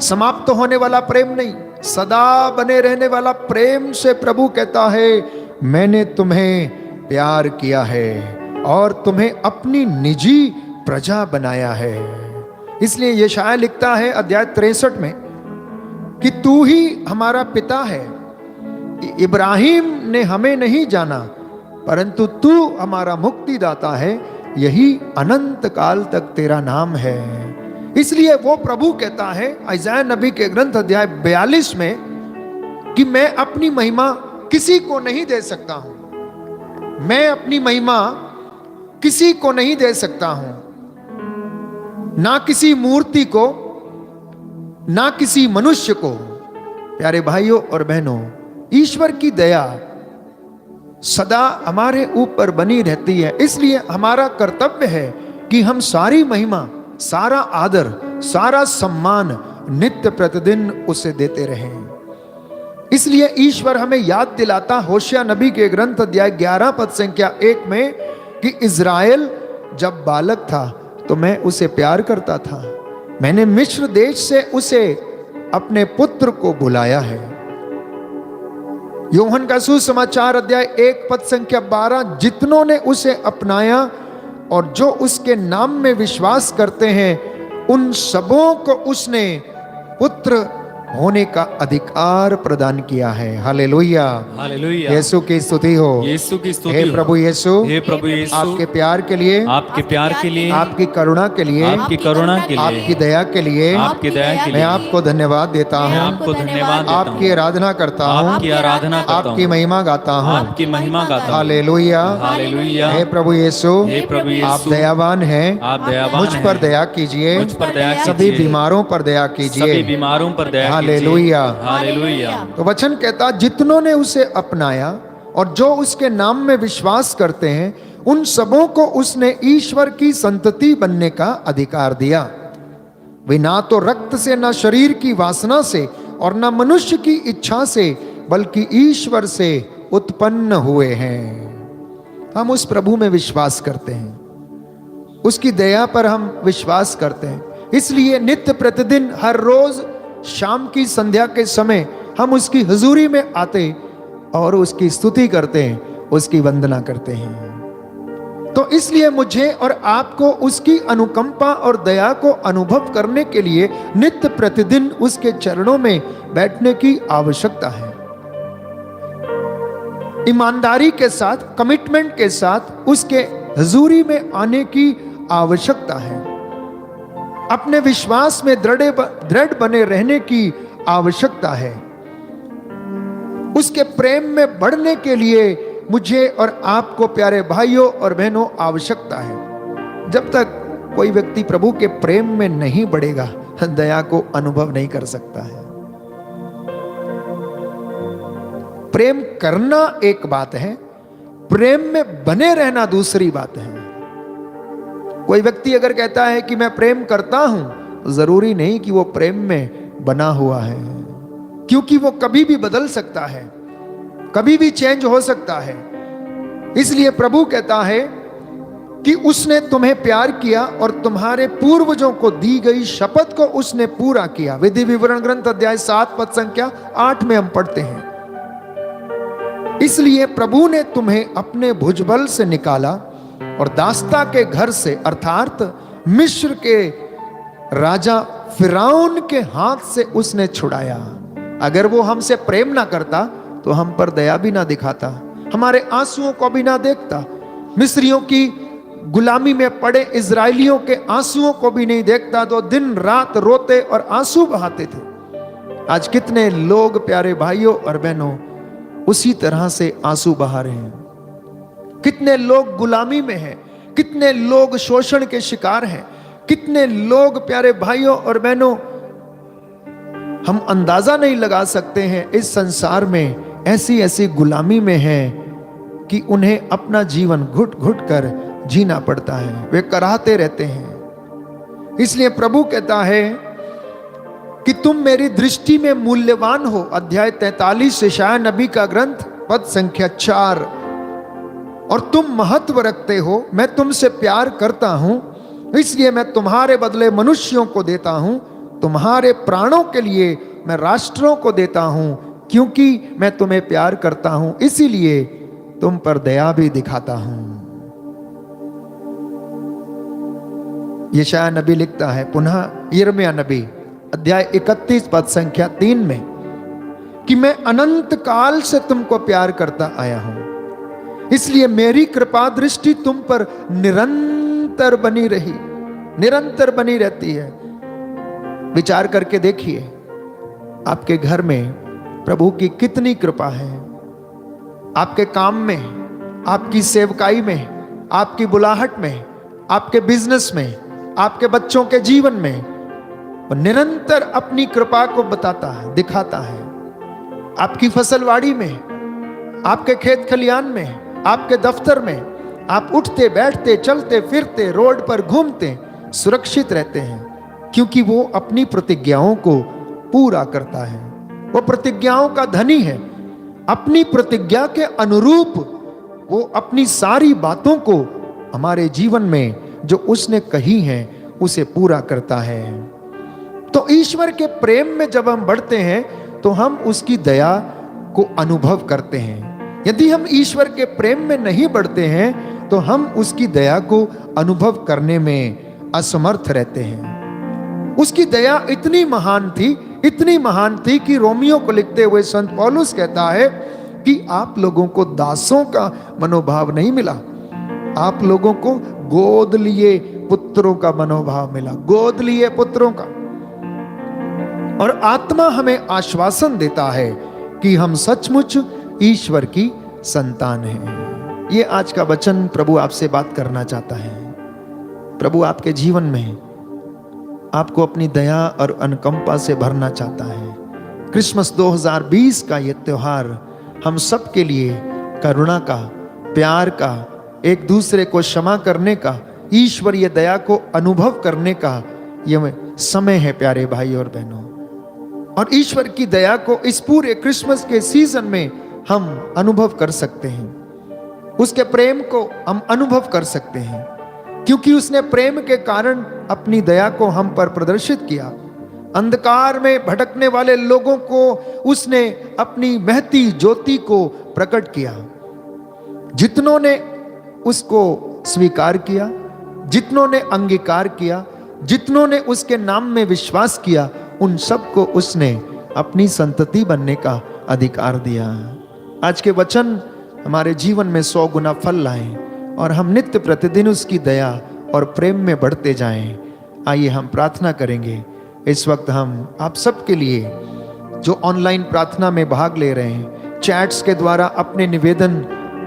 समाप्त होने वाला प्रेम नहीं, सदा बने रहने वाला प्रेम से प्रभु कहता है, मैंने तुम्हें प्यार किया है और तुम्हें अपनी निजी प्रजा बनाया है। इसलिए यशायाह लिखता है अध्याय 63 में कि तू ही हमारा पिता है। इब्राहिम ने हमें नहीं जाना, परंतु तू हमारा मुक्तिदाता है, यही अनंत काल तक तेरा नाम है। इसलिए वो प्रभु कहता है यशायाह नबी के ग्रंथ अध्याय 42 में कि मैं अपनी महिमा किसी को नहीं दे सकता हूं, मैं अपनी महिमा किसी को नहीं दे सकता हूं, ना किसी मूर्ति को, ना किसी मनुष्य को। प्यारे भाइयों और बहनों, ईश्वर की दया सदा हमारे ऊपर बनी रहती है। इसलिए हमारा कर्तव्य है कि हम सारी महिमा, सारा आदर, सारा सम्मान नित्य प्रतिदिन उसे देते रहें। इसलिए ईश्वर हमें याद दिलाता होशिया नबी के ग्रंथ अध्याय 11 पद संख्या 1 में कि इज़राइल जब बालक था तो मैं उसे प्यार करता था, मैंने मिस्र देश से उसे अपने पुत्र को बुलाया है। यूहन्ना का सुसमाचार अध्याय 1 पद संख्या 12, जितनों ने उसे अपनाया और जो उसके नाम में विश्वास करते हैं, उन सबों को उसने पुत्र होने का अधिकार प्रदान किया है। हालेलुया, हालेलुया। यीशु की स्तुति हो, यीशु की स्तुति हे हो। प्रभु यीशु, हे प्रभु यीशु, आपके प्यार के लिए, आपके प्यार के लिए, आपकी करुणा के लिए, आपकी करुणा के लिए, आपकी दया के लिए, आपकी दया के मैं लिए आपको धन्यवाद देता मैं हूँ, आपको धन्यवाद देता आपकी हूँ, आराधना करता हूँ, आपकी आराधना करता आपकी हूँ, महिमा गाता हूँ। आपकी महिमा गाता हूँ। Hallelujah, hallelujah. हे प्रभु यीशु, हे प्रभु यीशु, आप दयावान हैं, आप दयावान मुझ पर हैं। दया कीजिए, मुझ पर दया सभी कीजिए। बीमारों पर दया सभी कीजिए। बीमारों पर दया कीजिए। हालेलुया। हालेलुया। तो वचन कहता, जितनों ने उसे अपनाया और जो उसके नाम में विश्वास करते हैं, उन सबों को उसने ईश्वर की संतति बनने का अधिकार दिया। वे ना तो रक्त से, ना शरीर की वासना से और ना मनुष्य की इच्छा से, बल्कि ईश्वर से उत्पन्न हुए हैं। हम उस प्रभु में विश्वास करते हैं, उसकी दया पर हम विश्वास करते हैं। इसलिए नित्य प्रतिदिन हर रोज शाम की संध्या के समय हम उसकी हुजूरी में आते और उसकी स्तुति करते हैं, उसकी वंदना करते हैं। तो इसलिए मुझे और आपको उसकी अनुकंपा और दया को अनुभव करने के लिए नित्य प्रतिदिन उसके चरणों में बैठने की आवश्यकता है। ईमानदारी के साथ, कमिटमेंट के साथ उसके हुजूरी में आने की आवश्यकता है। अपने विश्वास में दृढ़ बने रहने की आवश्यकता है। उसके प्रेम में बढ़ने के लिए मुझे और आपको प्यारे भाइयों और बहनों आवश्यकता है। जब तक कोई व्यक्ति प्रभु के प्रेम में नहीं बढ़ेगा, दया को अनुभव नहीं कर सकता है। प्रेम करना एक बात है, प्रेम में बने रहना दूसरी बात है। कोई व्यक्ति अगर कहता है कि मैं प्रेम करता हूं, तो जरूरी नहीं कि वो प्रेम में बना हुआ है, क्योंकि वो कभी भी बदल सकता है, कभी भी चेंज हो सकता है। इसलिए प्रभु कहता है कि उसने तुम्हें प्यार किया और तुम्हारे पूर्वजों को दी गई शपथ को उसने पूरा किया। विधि विवरण ग्रंथ अध्याय 7 पद संख्या 8 में हम पढ़ते हैं, इसलिए प्रभु ने तुम्हें अपने भुजबल से निकाला और दास्ता के घर से अर्थात मिस्र के राजा फिरौन के हाथ से उसने छुड़ाया। अगर वो हमसे प्रेम ना करता तो हम पर दया भी ना दिखाता, हमारे आंसुओं को भी ना देखता, मिस्रियों की गुलामी में पड़े इजरायलियों के आंसुओं को भी नहीं देखता, तो दिन रात रोते और आंसू बहाते थे। आज कितने लोग प्यारे भाइयों और बहनों उसी तरह से आंसू बहा रहे हैं। कितने लोग गुलामी में हैं, कितने लोग शोषण के शिकार हैं, कितने लोग प्यारे भाइयों और बहनों हम अंदाजा नहीं लगा सकते हैं इस संसार में ऐसी ऐसी गुलामी में हैं कि उन्हें अपना जीवन घुट घुट कर जीना पड़ता है, वे कराहते रहते हैं। इसलिए प्रभु कहता है कि तुम मेरी दृष्टि में मूल्यवान हो। अध्याय 43 यशायाह नबी का ग्रंथ पद संख्या 4। और तुम महत्व रखते हो, मैं तुमसे प्यार करता हूं, इसलिए मैं तुम्हारे बदले मनुष्यों को देता हूं, तुम्हारे प्राणों के लिए मैं राष्ट्रों को देता हूं, क्योंकि मैं तुम्हें प्यार करता हूं, इसीलिए तुम पर दया भी दिखाता हूं। यशायाह नबी लिखता है पुनः यिर्मयाह नबी अध्याय 31 पद संख्या 3 में कि मैं अनंत काल से तुमको प्यार करता आया हूं, इसलिए मेरी कृपा दृष्टि तुम पर निरंतर बनी रही, निरंतर बनी रहती है। विचार करके देखिए आपके घर में प्रभु की कितनी कृपा है, आपके काम में, आपकी सेवकाई में, आपकी बुलाहट में, आपके बिजनेस में, आपके बच्चों के जीवन में वो निरंतर अपनी कृपा को बताता है, दिखाता है। आपकी फसलवाड़ी में, आपके खेत खलियान में, आपके दफ्तर में, आप उठते बैठते चलते फिरते रोड पर घूमते सुरक्षित रहते हैं, क्योंकि वो अपनी प्रतिज्ञाओं को पूरा करता है। वो प्रतिज्ञाओं का धनी है। अपनी प्रतिज्ञा के अनुरूप वो अपनी सारी बातों को हमारे जीवन में जो उसने कही है उसे पूरा करता है। तो ईश्वर के प्रेम में जब हम बढ़ते हैं तो हम उसकी दया को अनुभव करते हैं। यदि हम ईश्वर के प्रेम में नहीं बढ़ते हैं तो हम उसकी दया को अनुभव करने में असमर्थ रहते हैं। उसकी दया इतनी महान थी, इतनी महान थी कि रोमियो को लिखते हुए संत पौलुस कहता है कि आप लोगों को दासों का मनोभाव नहीं मिला, आप लोगों को गोद लिए पुत्रों का मनोभाव मिला, गोद लिए पुत्रों का। और आत्मा हमें आश्वासन देता है कि हम सचमुच ईश्वर की संतान हैं। ये आज का वचन प्रभु आपसे बात करना चाहता है। प्रभु आपके जीवन में आपको अपनी दया और अनुकंपा से भरना चाहता है। क्रिसमस 2020 का ये त्योहार हम सब के लिए करुणा का, प्यार का, एक दूसरे को क्षमा करने का, ईश्वरीय दया को अनुभव करने का ये समय है प्यारे भाई और बहनों। और ईश्वर की दया को इस पूरे क्रिसमस के सीजन में हम अनुभव कर सकते हैं। उसके प्रेम को हम अनुभव कर सकते हैं, क्योंकि उसने प्रेम के कारण अपनी दया को हम पर प्रदर्शित किया। अंधकार में भटकने वाले लोगों को उसने अपनी महती ज्योति को प्रकट किया। जितनों ने उसको स्वीकार किया, जितनों ने अंगीकार किया, जितनों ने उसके नाम में विश्वास किया, उन सबको उसने अपनी संतति बनने का अधिकार दिया। आज के वचन हमारे जीवन में 100 गुना फल लाएं और हम नित्य प्रतिदिन उसकी दया और प्रेम में बढ़ते जाएं। आइए हम प्रार्थना करेंगे। इस वक्त हम आप सबके लिए जो ऑनलाइन प्रार्थना में भाग ले रहे हैं, चैट्स के द्वारा अपने निवेदन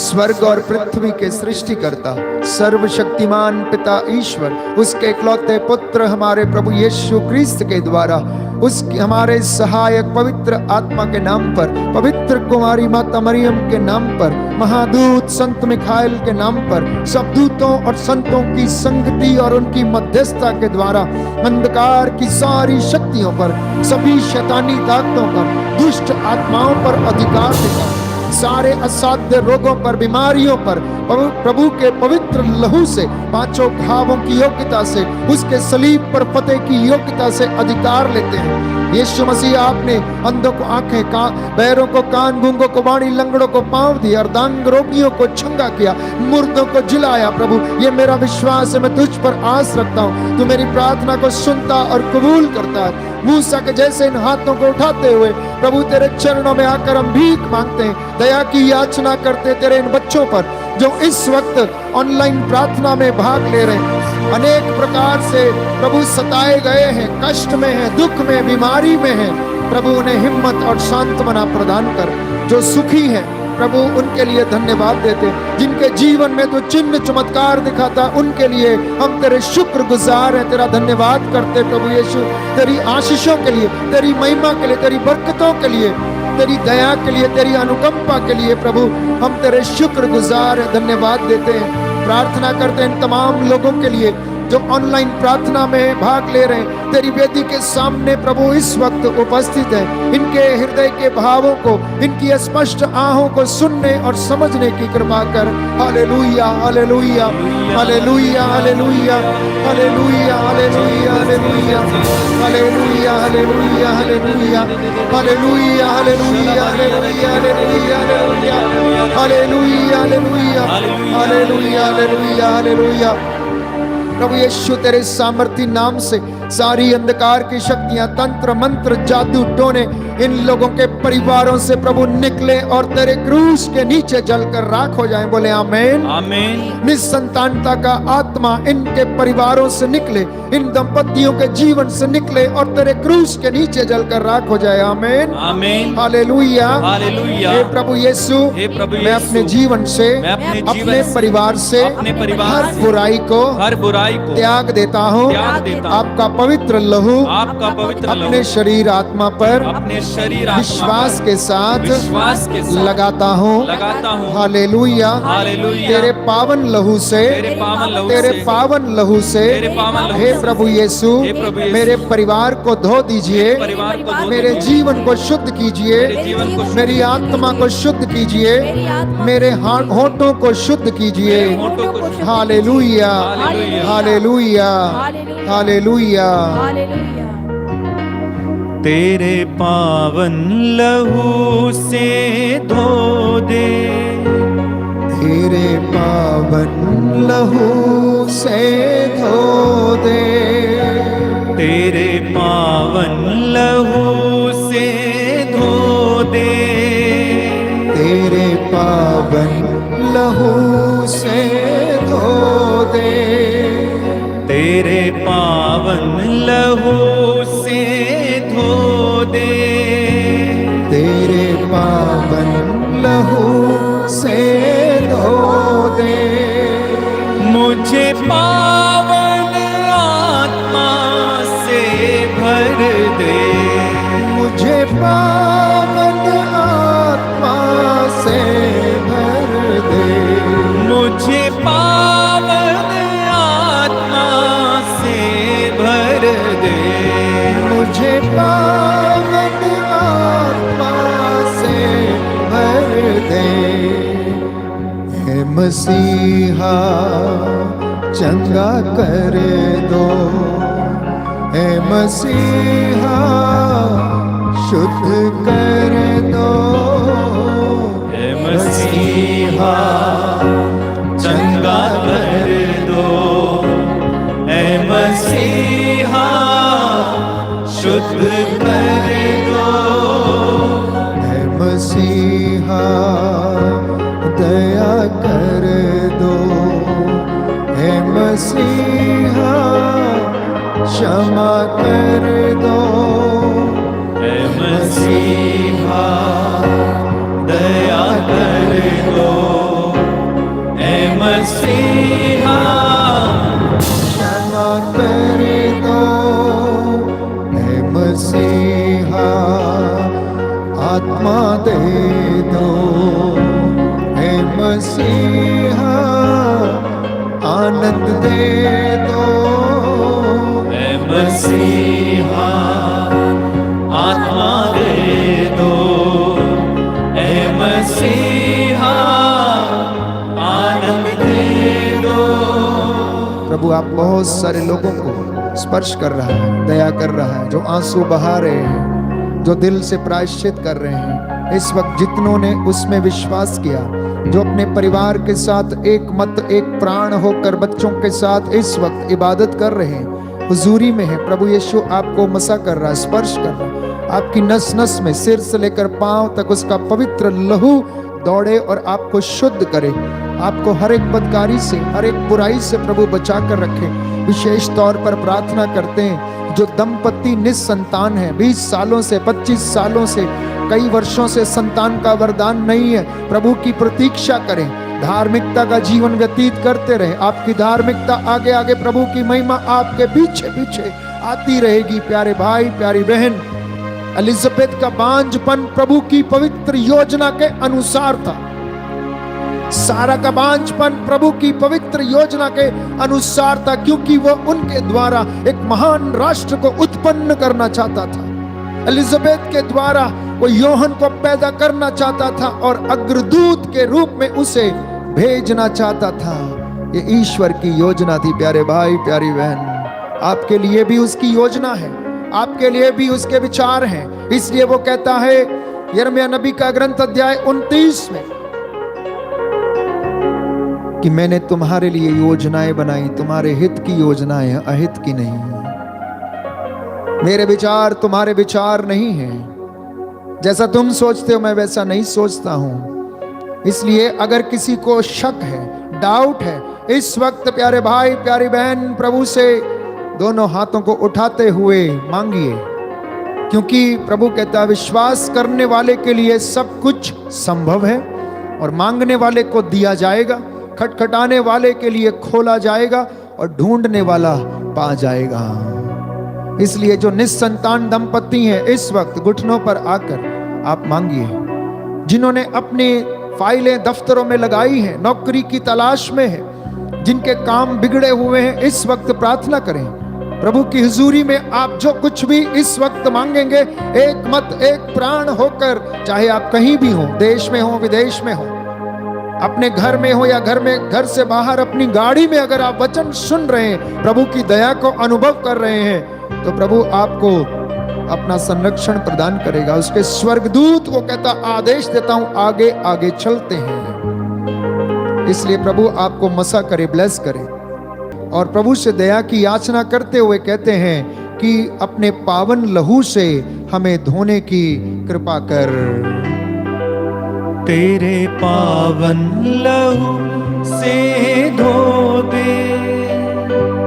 स्वर्ग और पृथ्वी के सृष्टिकर्ता सर्वशक्तिमान पिता ईश्वर, उसके इकलौते पुत्र हमारे प्रभु यीशु क्रिस्त के द्वारा, उसके हमारे सहायक पवित्र आत्मा के नाम पर, पवित्र कुमारी माता मरियम के नाम पर, महादूत संत मिखाइल के नाम पर, सब दूतों और संतों की संगति और उनकी मध्यस्थता के द्वारा अंधकार की सारी शक्तियों पर, सभी शैतानी ताकतों पर, दुष्ट आत्माओं पर अधिकार देता, सारे असाध्य रोगों पर, बीमारियों पर प्रभु के पवित्र लहू से, पांचों घावों की योग्यता से, उसके सलीब पर फतेह की योग्यता से अधिकार लेते हैं। यीशु मसीह, आपने अंधों को आंखें, बहरों को कान, गूंगों को वाणी, लंगड़ों को पांव दिया, अर्धांग रोगियों को चंगा किया, मुर्दों को जिलाया। प्रभु, ये मेरा विश्वास है, मैं तुझ पर आस रखता हूँ, तू मेरी प्रार्थना को सुनता और कबूल करता है। मूसा के जैसे इन हाथों को उठाते हुए प्रभु तेरे चरणों में आकर हम भीख मांगते हैं, दया की याचना करते तेरे इन बच्चों पर जो इस वक्त ऑनलाइन प्रार्थना में भाग ले रहे हैं, अनेक प्रकार से प्रभु सताए गए हैं, कष्ट में हैं, दुख में, बीमारी में हैं। प्रभु उन्हें हिम्मत और सांत्वना प्रदान कर। जो सुखी हैं प्रभु उनके लिए धन्यवाद देते, जिनके जीवन में तो चिन्ह चमत्कार दिखाता उनके लिए हम तेरे शुक्रगुजार हैं, तेरा धन्यवाद करते प्रभु यीशु, तेरी आशीषों के लिए, तेरी महिमा के लिए, तेरी बरकतों के लिए, तेरी दया के लिए, तेरी अनुकंपा के लिए प्रभु हम तेरे शुक्रगुजार हैं, धन्यवाद देते हैं। प्रार्थना करते हैं इन तमाम लोगों के लिए जो ऑनलाइन प्रार्थना में भाग ले रहे हैं, तेरी वेदी के सामने प्रभु इस वक्त उपस्थित है, इनके हृदय के भावों को, इनकी स्पष्ट आहों को सुनने और समझने की कृपा कर। हालेलुया, हालेलुया, हालेलुया, हालेलुया, हालेलुया, हालेलुया, हालेलुया, हालेलुया, हालेलुया, हालेलुया, हालेलुया, हालेलुया, हालेलुया, हालेलुया, हालेलुया, हालेलुया, हालेलुया, हालेलुया। प्रभु यीशु, तेरे सामर्थी नाम से सारी अंधकार की शक्तियां, तंत्र मंत्र, जादू टोने इन लोगों के परिवारों से प्रभु निकले और तेरे क्रूस के नीचे जलकर राख हो जाएं। बोले आमीन, आमीन। निसंतानता का आत्मा इनके परिवारों से निकले, इन दंपतियों के जीवन से निकले और तेरे क्रूस के नीचे जलकर राख हो जाए। आमीन, आमीन। Hallelujah, hallelujah. हे प्रभु यीशु, मैं अपने जीवन से, अपने परिवार से हर बुराई को त्याग देता हूँ। आपका पवित्र लहू अपने शरीर आत्मा पर विश्वास के साथ लगाता हूँ। हालेलुया, तेरे पावन लहू से, तेरे पावन लहू से हे प्रभु यीशु, मेरे परिवार को धो दीजिए, मेरे जीवन को शुद्ध कीजिए, मेरी आत्मा को शुद्ध कीजिए, मेरे होठों को शुद्ध कीजिए। हालेलुया, हालेलुया, हालेलुया। तेरे पावन लहू से धो दे, तेरे पावन लहू से धो दे, तेरे पावन लहू से धो दे, तेरे पावन लहू से धो दे, तेरे पावन लहू से धो दे, तेरे पावन लहू से धो दे। मुझे पावन आत्मा से भर दे, मुझे पावन आत्मा से भर दे, मुझे पावन आत्मा से भर दे, मुझे पावन आत्मा से भर दे। हे मसीहा चंगा कर दो, हे मसीहा शुद्ध कर दो, हे मसीहा चंगा कर दो, हे मसीहा शुद्ध कर दो, ऐ मसीहा दया कर दो, ऐ मसीहा क्षमा कर दो, ऐ मसीहा दया कर दो, ऐ मसीहा क्षमा कर दो, ऐ मसीहा आत्मा दे दो, ऐ मसीहा आनंद दे दो, ऐ मसीहा आत्मा दे दो, ऐ मसीहा आनंद दे दो। प्रभु आप बहुत सारे लोगों को स्पर्श कर रहा है, दया कर रहा है, जो आंसू बहा रहे हैं, जो दिल से प्रायश्चित कर रहे हैं। इस वक्त जितनों ने उसमें विश्वास किया, जो अपने परिवार के साथ एक मत एक प्राण होकर बच्चों के साथ इस वक्त इबादत कर रहे हैं, हुजूरी में है, प्रभु यीशु आपको मसा कर रहा है, स्पर्श कर रहा है, आपकी नस नस में सिर से लेकर पांव तक उसका पवित्र लहू दौड़े और आपको शुद्ध करे, आपको हर एक बदकारी से, हर एक बुराई से प्रभु बचा कर रखे। विशेष तौर पर प्रार्थना करते हैं जो दंपति निसंतान है, 20 सालों से 25 सालों से कई वर्षों से संतान का वरदान नहीं है, प्रभु की प्रतीक्षा करें, धार्मिकता का जीवन व्यतीत करते रहे। आपकी धार्मिकता आगे आगे, प्रभु की महिमा आपके पीछे पीछे आती रहेगी। प्यारे भाई प्यारी बहन, एलिजाबेथ का बांझपन प्रभु की पवित्र योजना के अनुसार था। सारा का बांझपन प्रभु की पवित्र योजना के अनुसार था, क्योंकि वो उनके द्वारा एक महान राष्ट्र को उत्पन्न करना चाहता था। एलिजाबेथ के द्वारा वो योहन को पैदा करना चाहता था और अग्रदूत के रूप में उसे भेजना चाहता था। ये ईश्वर की योजना थी। प्यारे भाई प्यारी बहन, आपके लिए भी उसकी योजना है, आपके लिए भी उसके विचार हैं। इसलिए वो कहता है यिर्मयाह नबी का ग्रंथ अध्याय 29 में कि मैंने तुम्हारे लिए योजनाएं बनाई, तुम्हारे हित की योजनाएं, अहित की नहीं। मेरे विचार तुम्हारे विचार नहीं हैं, जैसा तुम सोचते हो मैं वैसा नहीं सोचता हूं। इसलिए अगर किसी को शक है, डाउट है, इस वक्त प्यारे भाई प्यारी बहन, प्रभु से दोनों हाथों को उठाते हुए मांगिए, क्योंकि प्रभु कहता है विश्वास करने वाले के लिए सब कुछ संभव है और मांगने वाले को दिया जाएगा, खटखटाने वाले के लिए खोला जाएगा और ढूंढने वाला पा जाएगा। इसलिए जो निस्संतान दंपति हैं, इस वक्त घुटनों पर आकर आप मांगिए। जिन्होंने अपनी फाइलें दफ्तरों में लगाई हैं, नौकरी की तलाश में है, जिनके काम बिगड़े हुए हैं, इस वक्त प्रार्थना करें। प्रभु की हुजूरी में आप जो कुछ भी इस वक्त मांगेंगे, एक मत एक प्राण होकर, चाहे आप कहीं भी हो, देश में हो विदेश में हो, अपने घर में हो या घर से बाहर, अपनी गाड़ी में अगर आप वचन सुन रहे हैं, प्रभु की दया को अनुभव कर रहे हैं, तो प्रभु आपको अपना संरक्षण प्रदान करेगा। उसके स्वर्गदूत, वो कहता आदेश देता हूं, आगे आगे चलते हैं। इसलिए प्रभु आपको मसा करे, ब्लेस करे। और प्रभु से दया की याचना करते हुए कहते हैं कि अपने पावन लहू से हमें धोने की कृपा कर। तेरे पावन लहू से धो दे,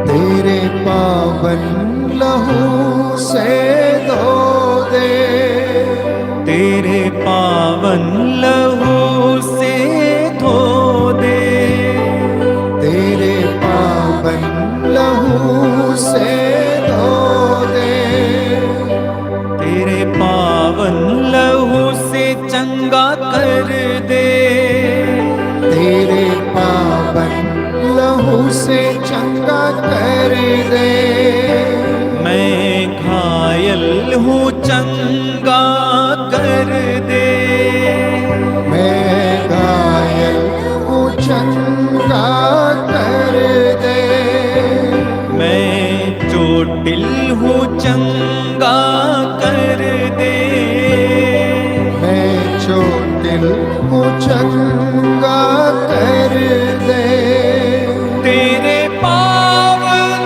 तेरे पावन लहू से धो दे, तेरे पावन लहू से धो दे, तेरे पावन लहू से धो दे, तेरे पावन लहू से चंगा कर दे, तेरे पावन लहू से चंगा कर दे। मैं घायल हूँ चंगा कर दे, मैं घायल हूँ चंगा कर दे, मैं चोटिल हूँ चंगा कर दे, मैं चोटिल हूँ चंगा कर दे। तेरे पावन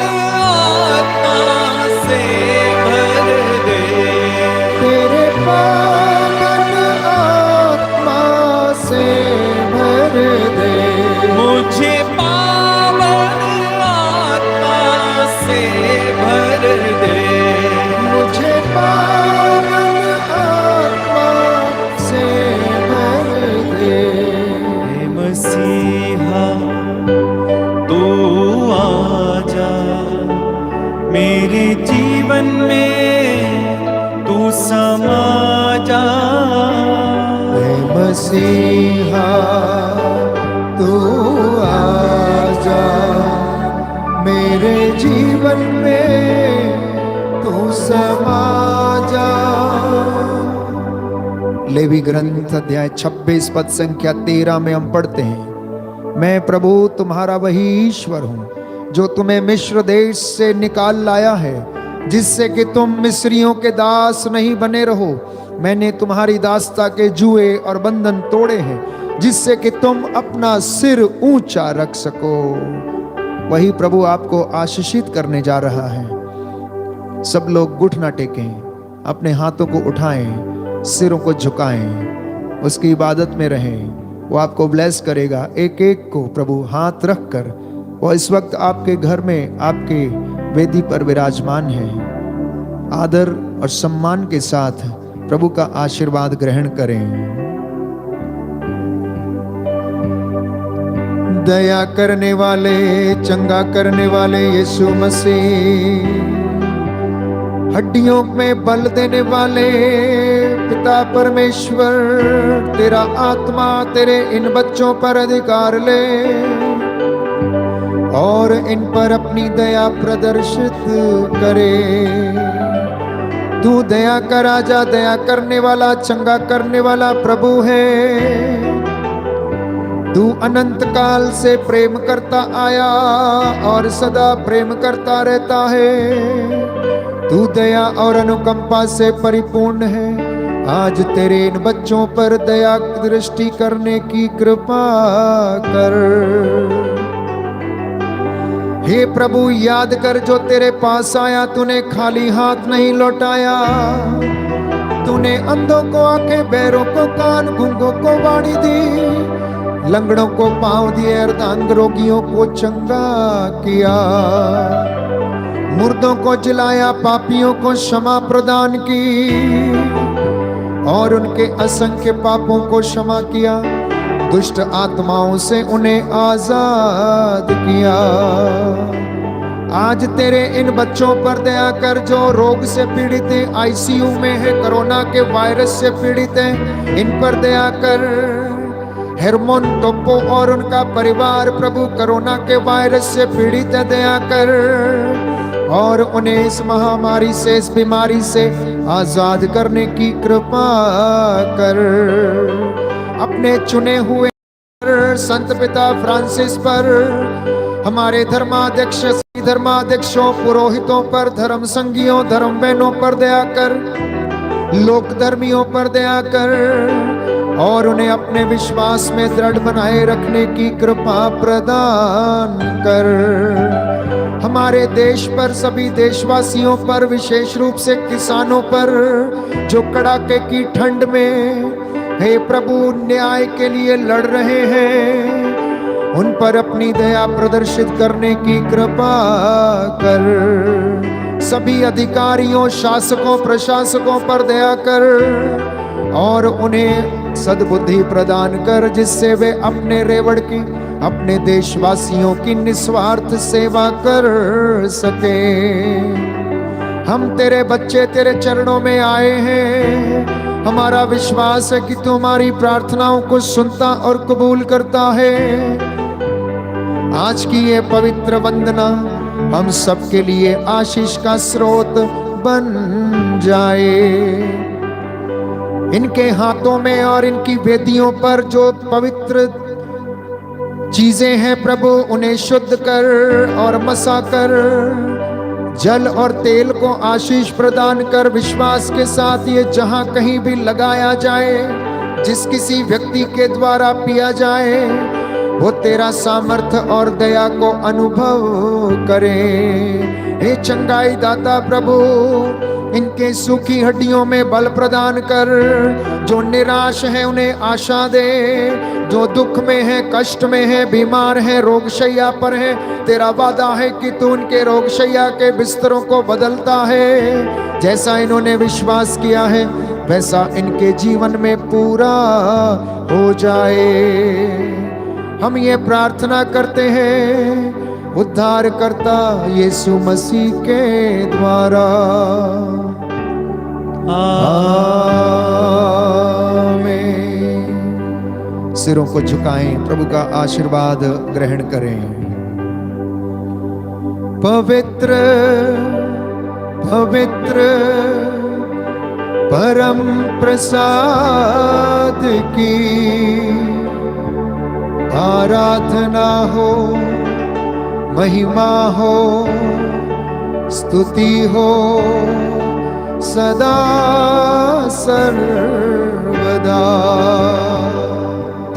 मेरे जीवन में तू समा जा। ऐ मसीहा तू आजा, मेरे जीवन में तू समा जा। लेवी ग्रंथ अध्याय 26 पद संख्या 13 में हम पढ़ते हैं, मैं प्रभु तुम्हारा वही ईश्वर हूं जो तुम्हें मिस्र देश से निकाल लाया है, जिससे कि तुम मिस्रियों के दास नहीं बने रहो। मैंने तुम्हारी दासता के जुए और बंधन तोड़े हैं, जिससे कि तुम अपना सिर ऊंचा रख सको। वही प्रभु आपको आशीषित करने जा रहा है। सब लोग घुटना टेकें, अपने हाथों को उठाएं, सिरों को झुकाएं, उसकी इबादत में रहें। वो आपको ब्लेस करेगा। एक एक को प्रभु हाथ रखकर वो इस वक्त आपके घर में आपके वेदी पर विराजमान है। आदर और सम्मान के साथ प्रभु का आशीर्वाद ग्रहण करें। दया करने वाले, चंगा करने वाले यीशु मसीह, हड्डियों में बल देने वाले पिता परमेश्वर, तेरा आत्मा तेरे इन बच्चों पर अधिकार ले और इन पर अपनी दया प्रदर्शित करे। तू दया का राजा, दया करने वाला, चंगा करने वाला प्रभु है। तू अनंत काल से प्रेम करता आया और सदा प्रेम करता रहता है। तू दया और अनुकंपा से परिपूर्ण है। आज तेरे इन बच्चों पर दया दृष्टि करने की कृपा कर। हे प्रभु, याद कर जो तेरे पास आया, तूने खाली हाथ नहीं लौटाया। तूने अंधों को आंखें, बहरों को कान, गूंगों को वाणी दी, लंगड़ों को पांव दिए, अर्धांग रोगियों को चंगा किया, मुर्दों को जिलाया, पापियों को क्षमा प्रदान की और उनके असंख्य पापों को क्षमा किया, दुष्ट आत्माओं से उन्हें आजाद किया। आज तेरे इन बच्चों पर दया कर जो रोग से पीड़ित है, आईसीयू में है, कोरोना के वायरस से पीड़ित है, इन पर दया कर। हेरमोन टोप्पो और उनका परिवार प्रभु कोरोना के वायरस से पीड़ित है, दया कर और उन्हें इस महामारी से, इस बीमारी से आजाद करने की कृपा कर। अपने चुने हुए संत पिता फ्रांसिस पर, हमारे धर्माध्यक्षों, पुरोहितों पर, धर्म संगियों, धर्म बहनों पर दया कर, लोक धर्मियों पर दया कर और उन्हें अपने विश्वास में दृढ़ बनाए रखने की कृपा प्रदान कर। हमारे देश पर, सभी देशवासियों पर, विशेष रूप से किसानों पर जो कड़ाके की ठंड में हे प्रभु न्याय के लिए लड़ रहे हैं, उन पर अपनी दया प्रदर्शित करने की कृपा कर। सभी अधिकारियों, शासकों, प्रशासकों पर दया कर और उन्हें सद्बुद्धि प्रदान कर, जिससे वे अपने रेवड़ की, अपने देशवासियों की निस्वार्थ सेवा कर सके। हम तेरे बच्चे तेरे चरणों में आए हैं। हमारा विश्वास है कि तू हमारी प्रार्थनाओं को सुनता और कबूल करता है। आज की ये पवित्र वंदना हम सबके लिए आशीष का स्रोत बन जाए। इनके हाथों में और इनकी वेदियों पर जो पवित्र चीजें हैं प्रभु, उन्हें शुद्ध कर और मसा कर, जल और तेल को आशीष प्रदान कर। विश्वास के साथ ये जहां कहीं भी लगाया जाए, जिस किसी व्यक्ति के द्वारा पिया जाए, वो तेरा सामर्थ्य और दया को अनुभव करे। हे चंगाई दाता प्रभु, इनके सूखी हड्डियों में बल प्रदान कर। जो निराश है उन्हें आशा दे, जो दुख में है, कष्ट में है, बीमार है, रोगशैया पर है, तेरा वादा है कि तू उनके रोगशैया के बिस्तरों को बदलता है। जैसा इन्होंने विश्वास किया है वैसा इनके जीवन में पूरा हो जाए। हम ये प्रार्थना करते हैं उद्धारकर्ता यीशु मसीह के द्वारा। आमीन। सिरों को झुकाएं, प्रभु का आशीर्वाद ग्रहण करें। पवित्र पवित्र परम प्रसाद की आराधना हो, महिमा हो, स्तुति हो सदा सर्वदा।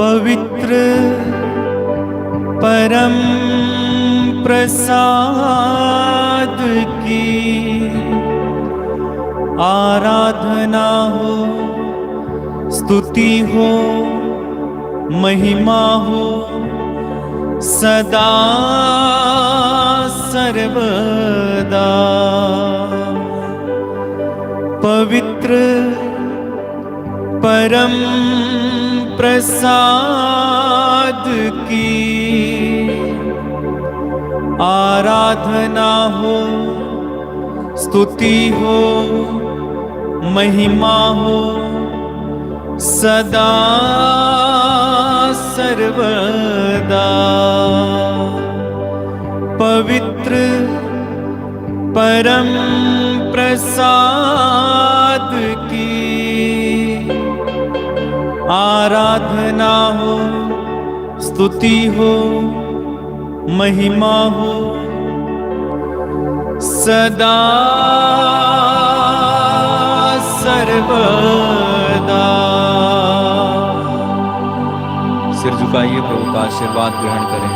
पवित्र परम प्रसाद की आराधना हो, स्तुति हो, महिमा हो सदा सर्वदा। पवित्र परम प्रसाद की आराधना हो, स्तुति हो, महिमा हो सदा सर्वदा। पवित्र परम प्रसाद की आराधना हो, स्तुति हो, महिमा हो सदा सर्वदा। सिर झुकाइए, प्रभु का आशीर्वाद ग्रहण करें।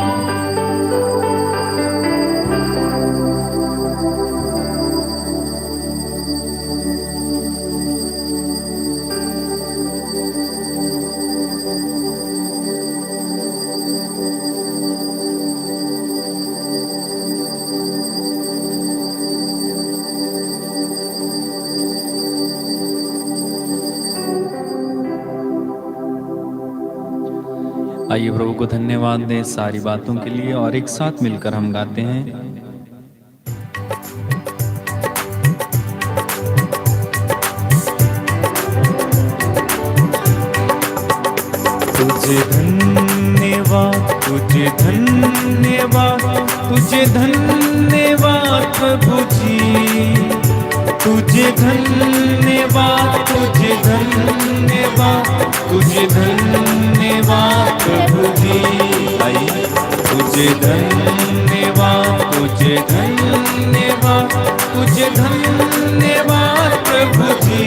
आइए प्रभु को धन्यवाद दें सारी बातों के लिए और एक साथ मिलकर हम गाते हैं। तुझे धन्यवाद, तुझे धन्यवाद, तुझे धन्यवाद प्रभु जी। तुझे धन्यवाद, तुझे धन्यवाद, तुझे धन्यवाद प्रभु जी। तुझे धन्यवाद, तुझे धन्यवाद, तुझे धन्यवाद प्रभु जी।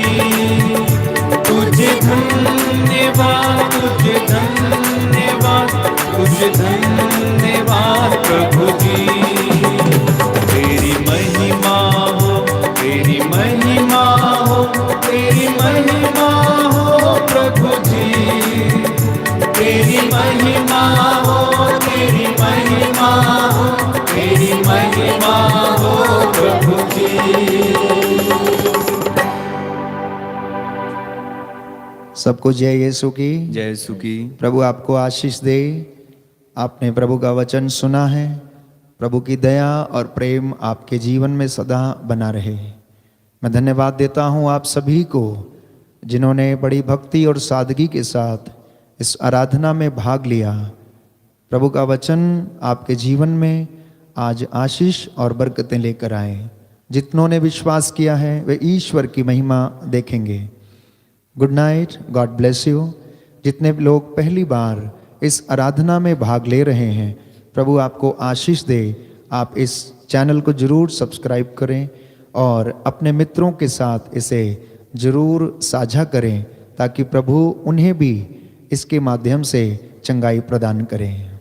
तुझे धन्यवाद, तुझे धन्यवाद, तुझे धन्यवाद प्रभु जी। तेरी महिमा हो, तेरी महिमा हो, तेरी महिमा हो प्रभु जी। तेरी महिमा हो, तेरी महिमा हो, तेरी महिमा हो प्रभु जी। सबको जय यीशु की। जय यीशु की। प्रभु आपको आशीष दे। आपने प्रभु का वचन सुना है। प्रभु की दया और प्रेम आपके जीवन में सदा बना रहे। मैं धन्यवाद देता हूं आप सभी को जिन्होंने बड़ी भक्ति और सादगी के साथ इस आराधना में भाग लिया। प्रभु का वचन आपके जीवन में आज आशीष और बरकतें लेकर आए। जितनों ने विश्वास किया है वे ईश्वर की महिमा देखेंगे। Good night, God bless you. जितने लोग पहली बार इस आराधना में भाग ले रहे हैं, प्रभु आपको आशीष दे। आप इस चैनल को जरूर सब्सक्राइब करें और अपने मित्रों के साथ इसे जरूर साझा करें ताकि प्रभु उन्हें भी इसके माध्यम से चंगाई प्रदान करें।